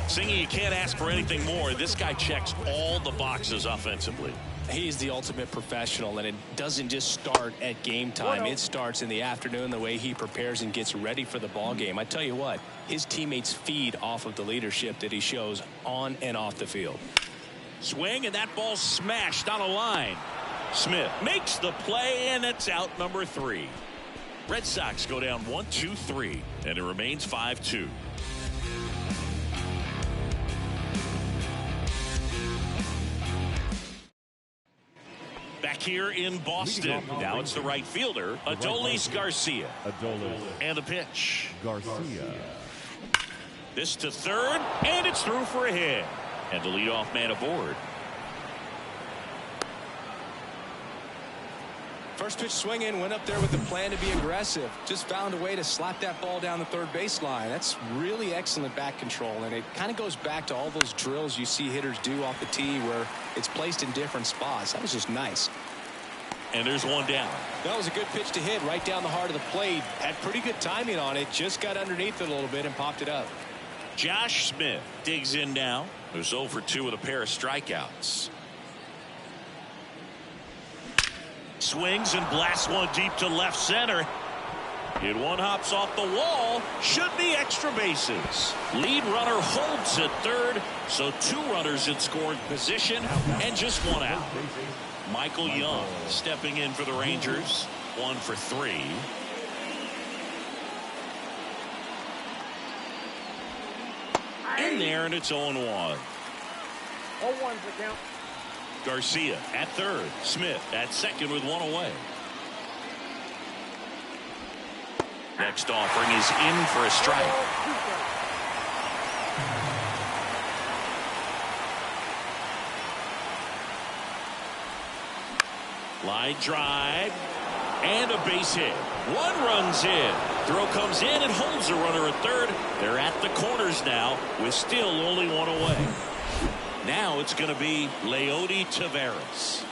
Singy, you can't ask for anything more. This guy checks all the boxes offensively. He's the ultimate professional, and it doesn't just start at game time. It starts in the afternoon, the way he prepares and gets ready for the ball game. I tell you what, his teammates feed off of the leadership that he shows on and off the field. Swing, and that ball smashed on a line. Smith makes the play, and it's out number 3. Red Sox go down 1-2-3, and it remains 5-2. Back here in Boston. Now it's the right fielder, Adolis Garcia. And the pitch. Garcia. This to third, and it's through for a hit. And the leadoff man aboard. First pitch swinging, went up there with the plan to be aggressive. Just found a way to slap that ball down the third baseline. That's really excellent back control, and it kind of goes back to all those drills you see hitters do off the tee where it's placed in different spots. That was just nice. And there's one down. That was a good pitch to hit right down the heart of the plate. Had pretty good timing on it. Just got underneath it a little bit and popped it up. Josh Smith digs in now. Who's 0 for 2 with a pair of strikeouts. Swings and blasts one deep to left center. Hit one, hops off the wall. Should be extra bases. Lead runner holds at third. So 2 runners in scoring position and just 1 out. Michael Young stepping in for the Rangers. 1 for 3. In there, and it's 0-1. 0-1's the count. Garcia at third. Smith at second with 1 away. Next offering is in for a strike. Line drive and a base hit. 1 run's in. Throw comes in and holds the runner at third. They're at the corners now with still only 1 away. Now it's going to be Leody Taveras.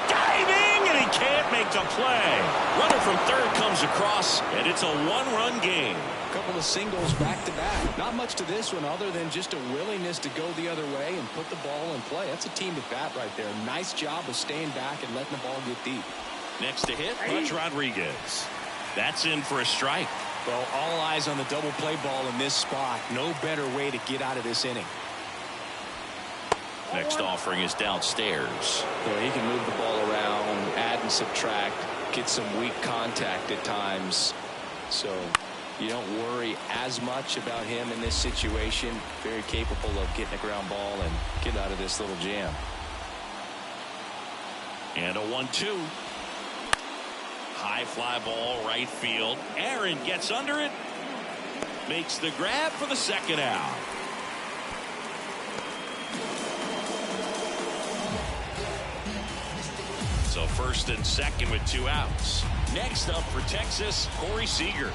Diving, and he can't make the play. Runner from third comes across, and it's a 1-run game. A couple of singles back-to-back. Not much to this one other than just a willingness to go the other way and put the ball in play. That's a team at bat right there. Nice job of staying back and letting the ball get deep. Next to hit, Pudge Rodriguez. That's in for a strike. Well, all eyes on the double play ball in this spot. No better way to get out of this inning. Next offering is downstairs. Yeah, he can move the ball around, add and subtract, get some weak contact at times. So you don't worry as much about him in this situation. Very capable of getting a ground ball and get out of this little jam. And a 1-2. High fly ball right field. Aaron gets under it. Makes the grab for the second out. So first and second with 2 outs. Next up for Texas, Corey Seager.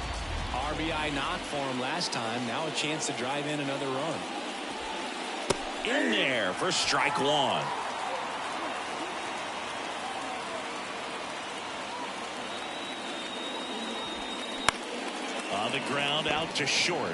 RBI knock for him last time. Now a chance to drive in another run. In there for strike 1. On the ground out to short.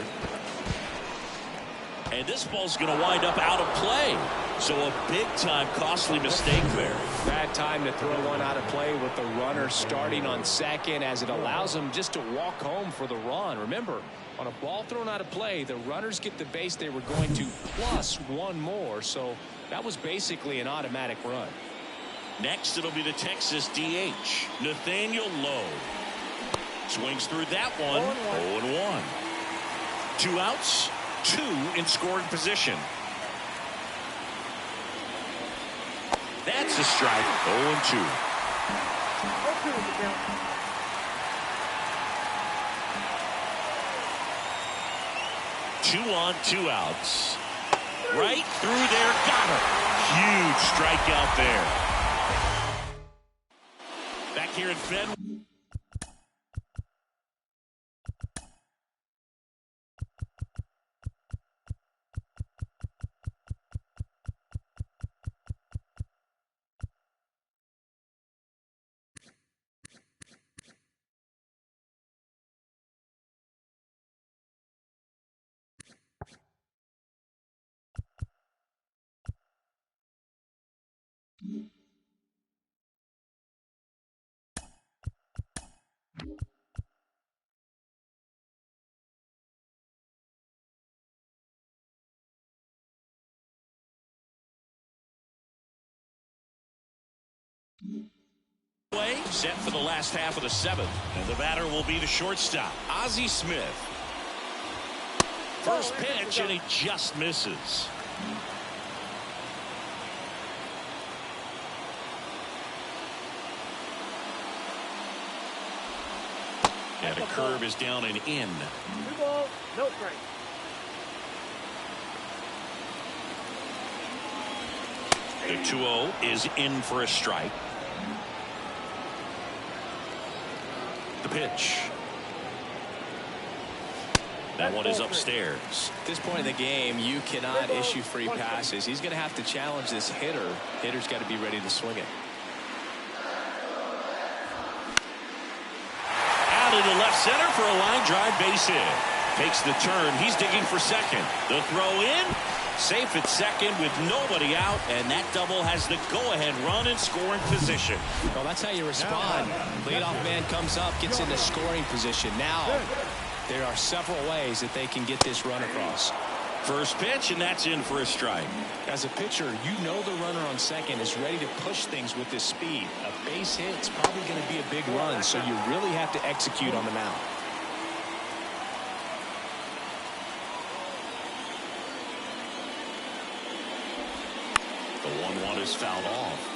And this ball's going to wind up out of play. So a big-time costly mistake there. Bad time to throw one out of play with the runner starting on second, as it allows him just to walk home for the run. Remember, on a ball thrown out of play, the runners get the base they were going to plus 1 more. So that was basically an automatic run. Next, it'll be the Texas DH, Nathaniel Lowe. Swings through that one. 0-1. 2 outs, 2 in scoring position. That's a strike. 0-2. 2 on, 2 outs. Right through there. Got him. Huge strikeout there. Back here at Fed. Set for the last half of the 7th, and the batter will be the shortstop, Ozzie Smith. First pitch, and he just misses. And a curve is down and in. 2 balls, no strike. The 2-0 is in for a strike. The pitch. That one is upstairs. At this point in the game, you cannot issue free passes. He's going to have to challenge this hitter. Hitter's got to be ready to swing it. Out into left center for a line drive base hit. Takes the turn. He's digging for second. The throw in. Safe at second with nobody out, and that double has the go-ahead run in scoring position. Well, that's how you respond. Leadoff man comes up, gets into scoring position. Now, there are several ways that they can get this run across. First pitch, and that's in for a strike. As a pitcher, you know the runner on second is ready to push things with this speed. A base hit's probably going to be a big run, so you really have to execute on the mound. The 1-1 is fouled off.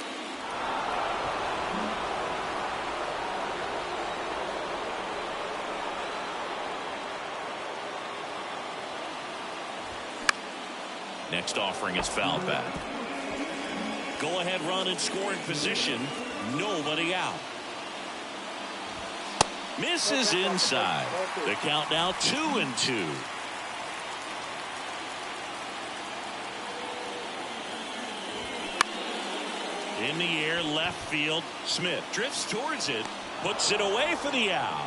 Next offering is fouled back. Go ahead run in scoring position. Nobody out. Misses inside. The count now 2-2. In the air, left field. Smith drifts towards it, puts it away for the out.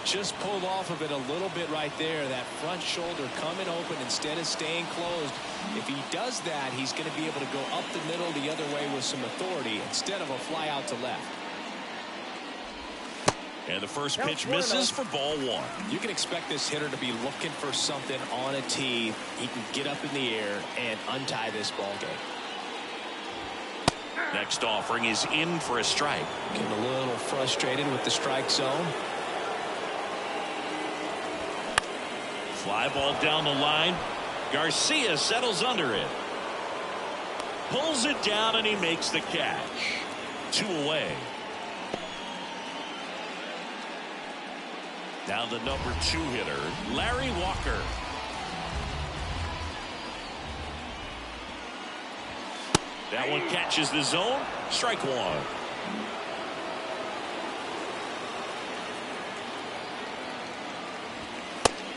Just pulled off of it a little bit right there. That front shoulder coming open instead of staying closed. If he does that, he's going to be able to go up the middle the other way with some authority instead of a fly out to left. And the first pitch misses for ball one. You can expect this hitter to be looking for something on a tee. He can get up in the air and untie this ball game. Next offering is in for a strike. Getting a little frustrated with the strike zone. Fly ball down the line. Garcia settles under it. Pulls it down and he makes the catch. 2 away. Now the number 2 hitter, Larry Walker. That one catches the zone. Strike one.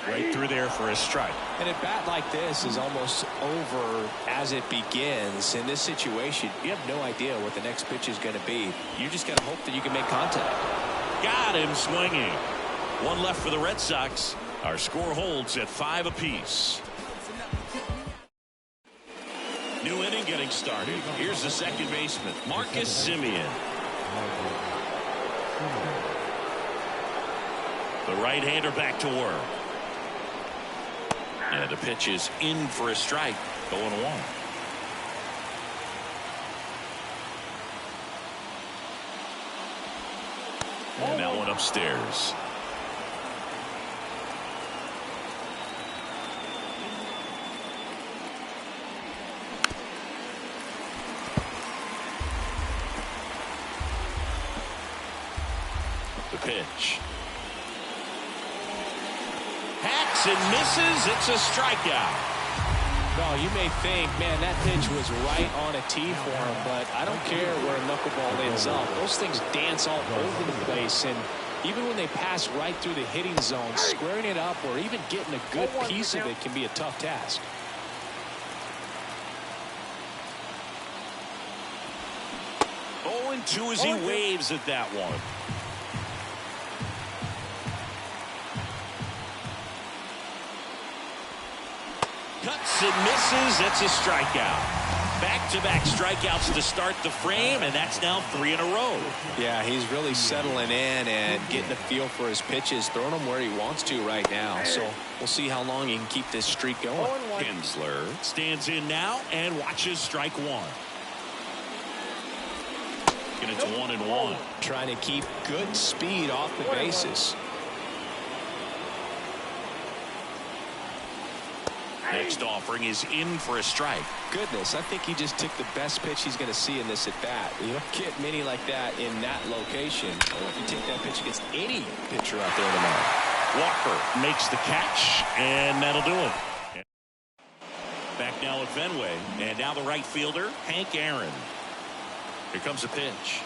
Right through there for a strike. And a bat like this is almost over as it begins. In this situation, you have no idea what the next pitch is going to be. You just got to hope that you can make contact. Got him swinging. One left for the Red Sox. Our score holds at 5 apiece. New inning getting started. Here's the second baseman, Marcus Semien. The right-hander back to work. And the pitch is in for a strike. 0-1. And that one upstairs. The pitch. Hacks and misses. It's a strikeout. Well, you may think, man, that pitch was right on a tee for him, but I don't care where a knuckleball ends up. Those things dance all over the place, and even when they pass right through the hitting zone, squaring it up or even getting a good piece of it can be a tough task. And 2 as he waves at that one. Cuts and misses. That's a strikeout. Back-to-back strikeouts to start the frame, and that's now 3 in a row. Yeah, he's really settling in and getting a feel for his pitches, throwing them where he wants to right now. So we'll see how long he can keep this streak going. Kinsler stands in now and watches strike one. And it's 1-1. Trying to keep good speed off the bases. Next offering is in for a strike. Goodness, I think he just took the best pitch he's going to see in this at bat. You don't get many like that in that location. Or if you take that pitch against any pitcher out there in the mound. Walker makes the catch, and that'll do it. Back now at Fenway, and now the right fielder, Hank Aaron. Here comes a pitch.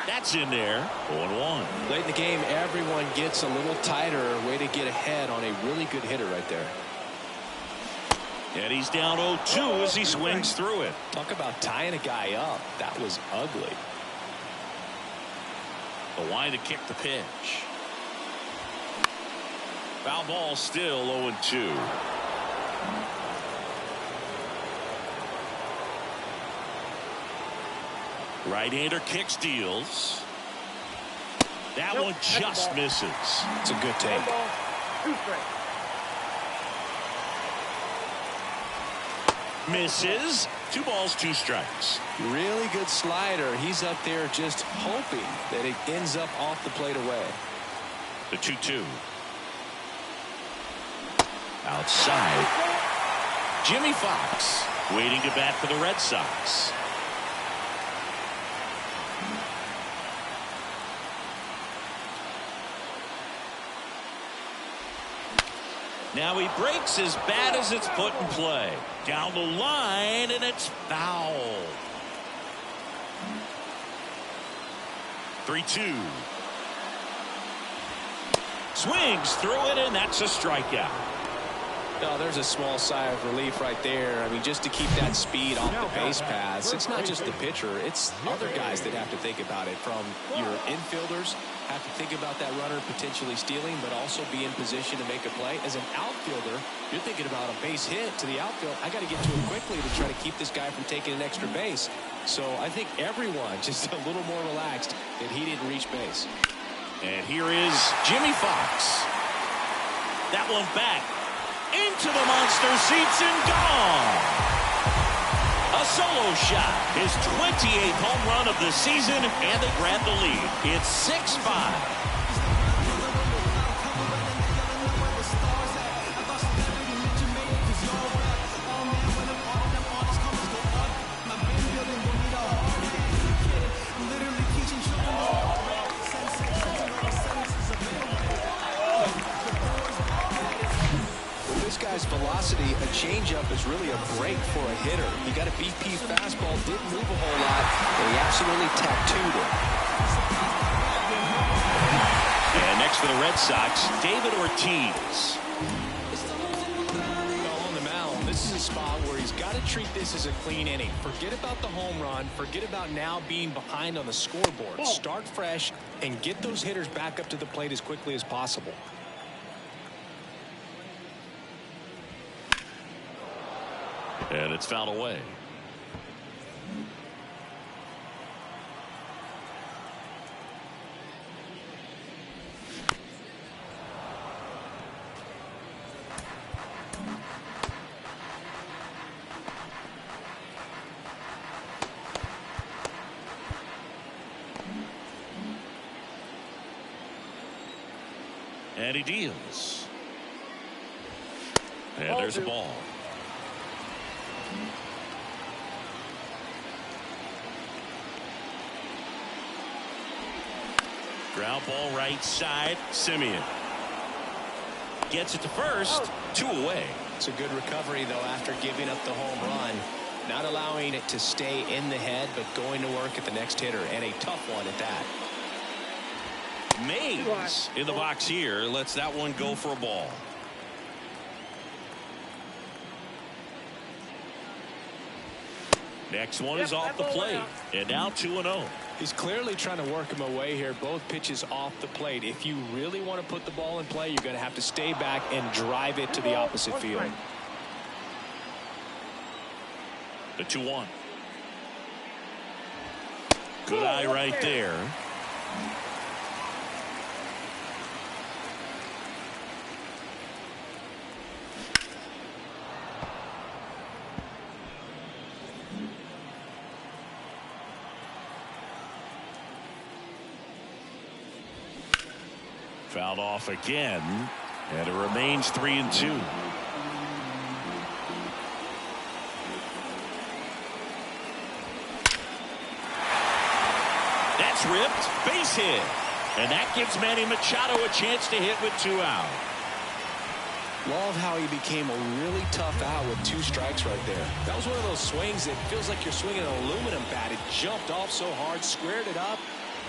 That's in there. 0-1. Late in the game, everyone gets a little tighter. Way to get ahead on a really good hitter right there. And he's down 0-2 as he swings through it. Talk about tying a guy up. That was ugly. The line to kick the pitch. Foul ball, still 0-2. Right-hander kicks, deals. That one just misses. It's a good take. 2 strikes. Misses. 2 balls, 2 strikes. Really good slider. He's up there just hoping that it ends up off the plate away. The 2-2. Outside. Jimmy Fox waiting to bat for the Red Sox. Now he breaks as bad as it's put in play. Down the line, and it's foul. 3-2. Swings through it, and that's a strikeout. No, there's a small sigh of relief right there. I mean, just to keep that speed off the base paths. It's not just the pitcher. It's other guys that have to think about it. From your infielders have to think about that runner potentially stealing, but also be in position to make a play. As an outfielder, you're thinking about a base hit to the outfield. I got to get to it quickly to try to keep this guy from taking an extra base. So I think everyone just a little more relaxed that he didn't reach base. And here is Jimmy Fox. That one back into the monster seats and gone. A solo shot, his 28th home run of the season, and they grab the lead. It's 6-5. Velocity, a changeup is really a break for a hitter. He got a BP fastball, didn't move a whole lot, and he absolutely tattooed it. And next for the Red Sox, David Ortiz. On the mound, this is a spot where he's got to treat this as a clean inning. Forget about the home run. Forget about now being behind on the scoreboard. Start fresh and get those hitters back up to the plate as quickly as possible. And it's fouled away. And he deals. And there's a ball. Ground ball right side. Simeon gets it to first. 2 away. It's a good recovery, though, after giving up the home run. Not allowing it to stay in the head, but going to work at the next hitter, and a tough one at that. Mays in the box here. Lets that one go for a ball. Next one is off the plate. And now 2-0. He's clearly trying to work him away here. Both pitches off the plate. If you really want to put the ball in play, you're going to have to stay back and drive it to the opposite field. The 2-1. Good eye right there. Fouled off again, and it remains 3-2. That's ripped, base hit, and that gives Manny Machado a chance to hit with 2 out. Love how he became a really tough out with 2 strikes right there. That was one of those swings that feels like you're swinging an aluminum bat. It jumped off so hard, squared it up,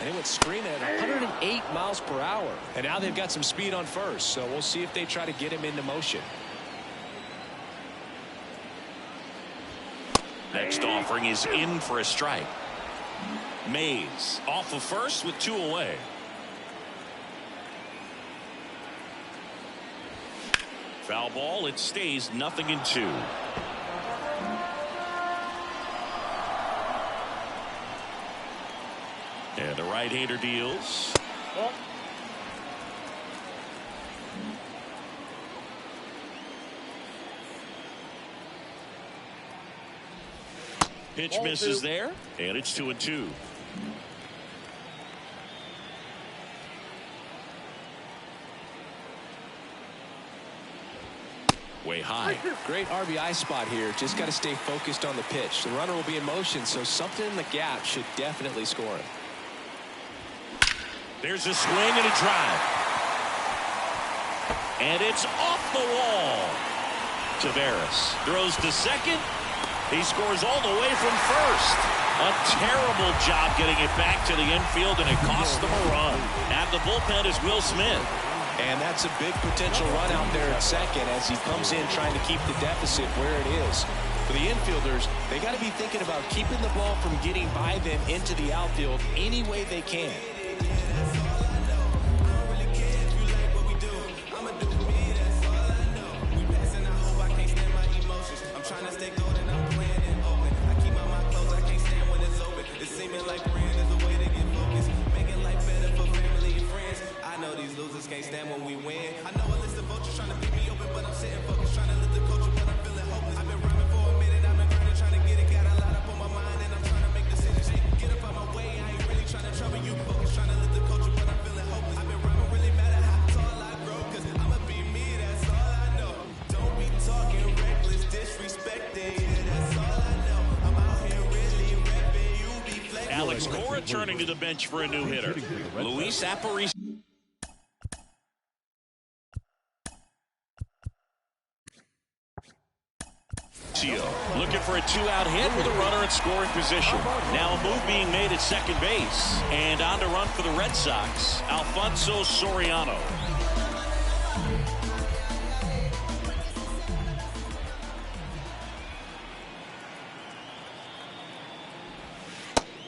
and it went screaming at 108 miles per hour. And now they've got some speed on first, so we'll see if they try to get him into motion. Next offering is in for a strike. Mays off of first with 2 away. Foul ball. It stays 0-2. And the right-hander deals. Well, Pitch misses there, and it's 2-2. Way high. Great RBI spot here. Just got to stay focused on the pitch. The runner will be in motion, so something in the gap should definitely score him. There's a swing and a drive. And it's off the wall. Taveras throws to second. He scores all the way from first. A terrible job getting it back to the infield, and it costs them a run. At the bullpen is Will Smith. And that's a big potential run out there at second as he comes in trying to keep the deficit where it is. For the infielders, they got to be thinking about keeping the ball from getting by them into the outfield any way they can. Can't stand when we win. I know a list of vultures trying to pick me open, but I'm sitting focused, trying to lift the culture, but I'm feeling hopeless. I've been rhyming for a minute, I've been grinding, trying to get it, got a lot up on my mind, and I'm trying to make decisions. Get up out my way, I ain't really trying to trouble you. Focus, trying to lift the culture, but I'm feeling hopeless. I've been rhyming, really matter how tall I grow, cause I'ma be me, that's all I know. Don't be talking reckless, disrespecting, yeah, that's all I know. I'm out here really repping, you be flexing. Alex Cora turning to the bench for a new hitter. Luis Aparicio. Looking for a two-out hit with a runner in scoring position. Now a move being made at second base. And on to run for the Red Sox, Alfonso Soriano.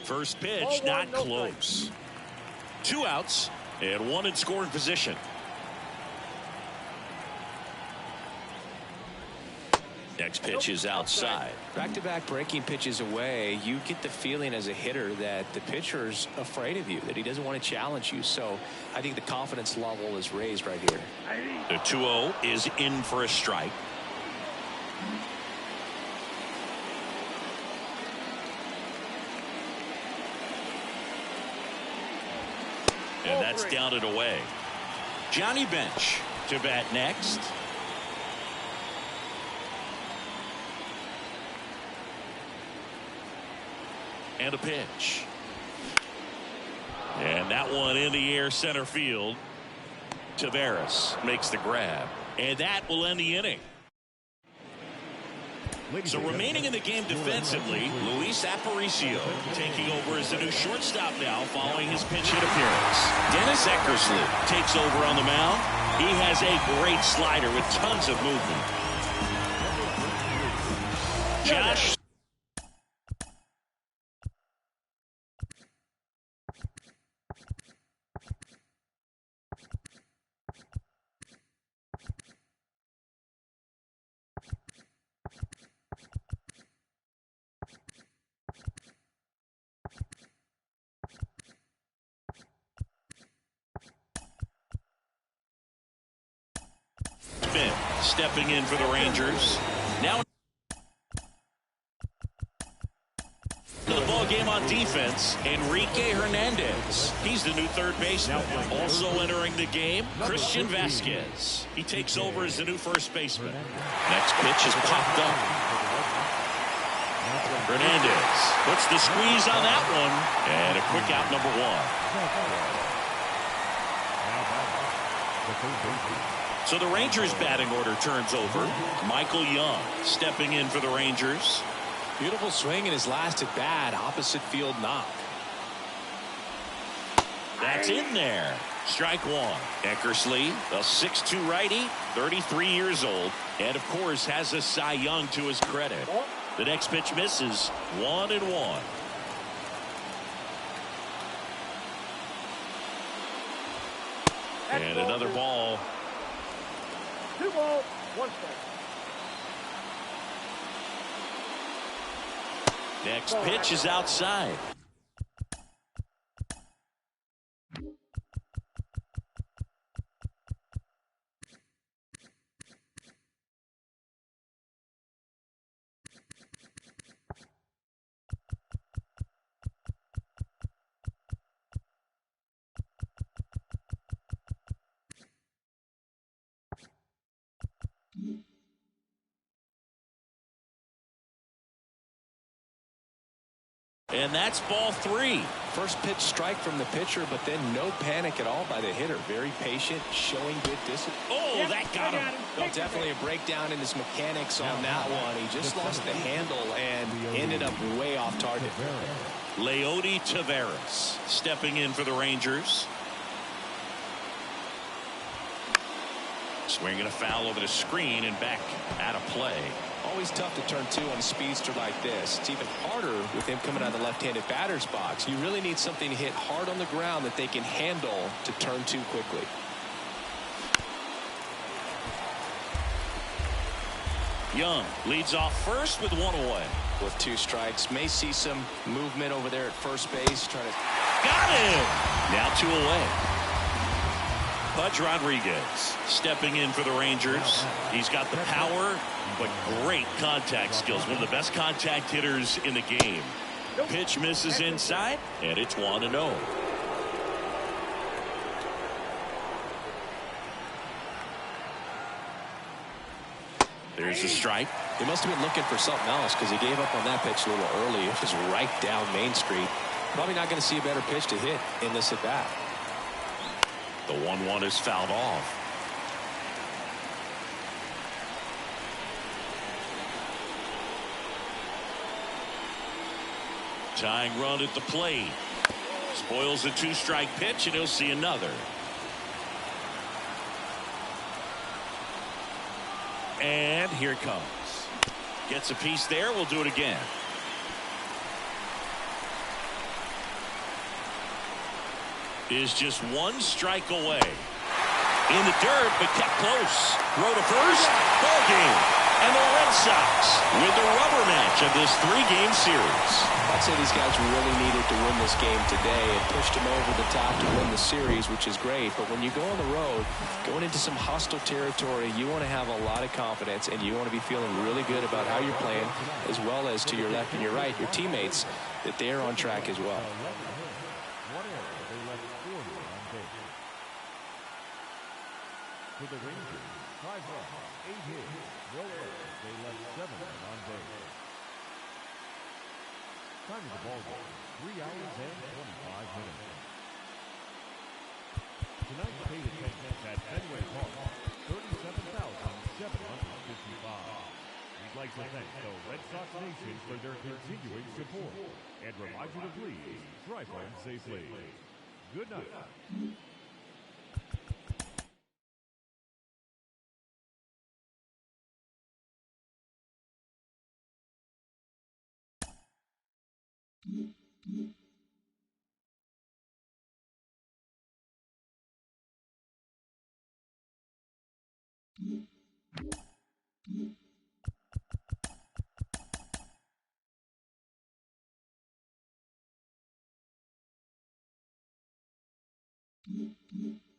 First pitch, not close. 2 outs and 1 in scoring position. Next pitch is outside. Back-to-back breaking pitches away, you get the feeling as a hitter that the pitcher's afraid of you, that he doesn't want to challenge you. So I think the confidence level is raised right here. The 2-0 is in for a strike. And that's down and away. Johnny Bench to bat next. And a pitch. And that one in the air center field. Taveras makes the grab. And that will end the inning. So remaining in the game defensively, Luis Aparicio taking over as the new shortstop now following his pinch hit appearance. Dennis Eckersley takes over on the mound. He has a great slider with tons of movement. Josh stepping in for the Rangers. Now the ball game on defense, Enrique Hernandez. He's the new third baseman. Also entering the game, Christian Vasquez. He takes over as the new first baseman. Next pitch is popped up. Hernandez puts the squeeze on that one, and a quick out number 1. So the Rangers batting order turns over. Michael Young stepping in for the Rangers. Beautiful swing in his last at bat, opposite field knock. That's in there. Strike 1. Eckersley, a 6'2" righty, 33 years old, and of course has a Cy Young to his credit. The next pitch misses. 1-1. And another ball. 2 balls. One strike. Next pitch is outside. And that's ball 3. First pitch strike from the pitcher, but then no panic at all by the hitter. Very patient, showing good discipline. Oh, that got him. Well, definitely a breakdown in his mechanics on that one. He just lost the handle and ended up way off target. Leody Taveras stepping in for the Rangers. Swinging a foul over the screen and back out of play. Always tough to turn 2 on a speedster like this. It's even harder with him coming out of the left-handed batter's box. You really need something to hit hard on the ground that they can handle to turn 2 quickly. Young leads off first with 1 away. With 2 strikes, may see some movement over there at first base. Trying to got him. Now 2 away. Pudge Rodriguez stepping in for the Rangers. He's got the power, but great contact skills. One of the best contact hitters in the game. Pitch misses inside, and it's 1-0. There's a strike. He must have been looking for something else because he gave up on that pitch a little early. It was right down Main Street. Probably not going to see a better pitch to hit in this at bat. The 1-1 is fouled off. Tying run at the plate. Spoils the 2-strike pitch, and he'll see another. And here it comes. Gets a piece there. We'll do it again. Is just 1 strike away. In the dirt, but kept close. Throw to first. Ball game. And the Red Sox win the rubber match of this 3-game series. I'd say these guys really needed to win this game today and pushed them over the top to win the series, which is great. But when you go on the road, going into some hostile territory, you want to have a lot of confidence and you want to be feeling really good about how you're playing, as well as to your left and your right, your teammates, that they are on track as well. For the Rangers, 5 runs, 8 hits, no errors. They left 7 on base. Time of the ball game, 3 hours and 25 minutes. Tonight's paid attendance at Fenway Park, 37,755. We'd like to thank the Red Sox Nation for their continuing support and remind you to please drive home safely. Good night. Mm-hmm.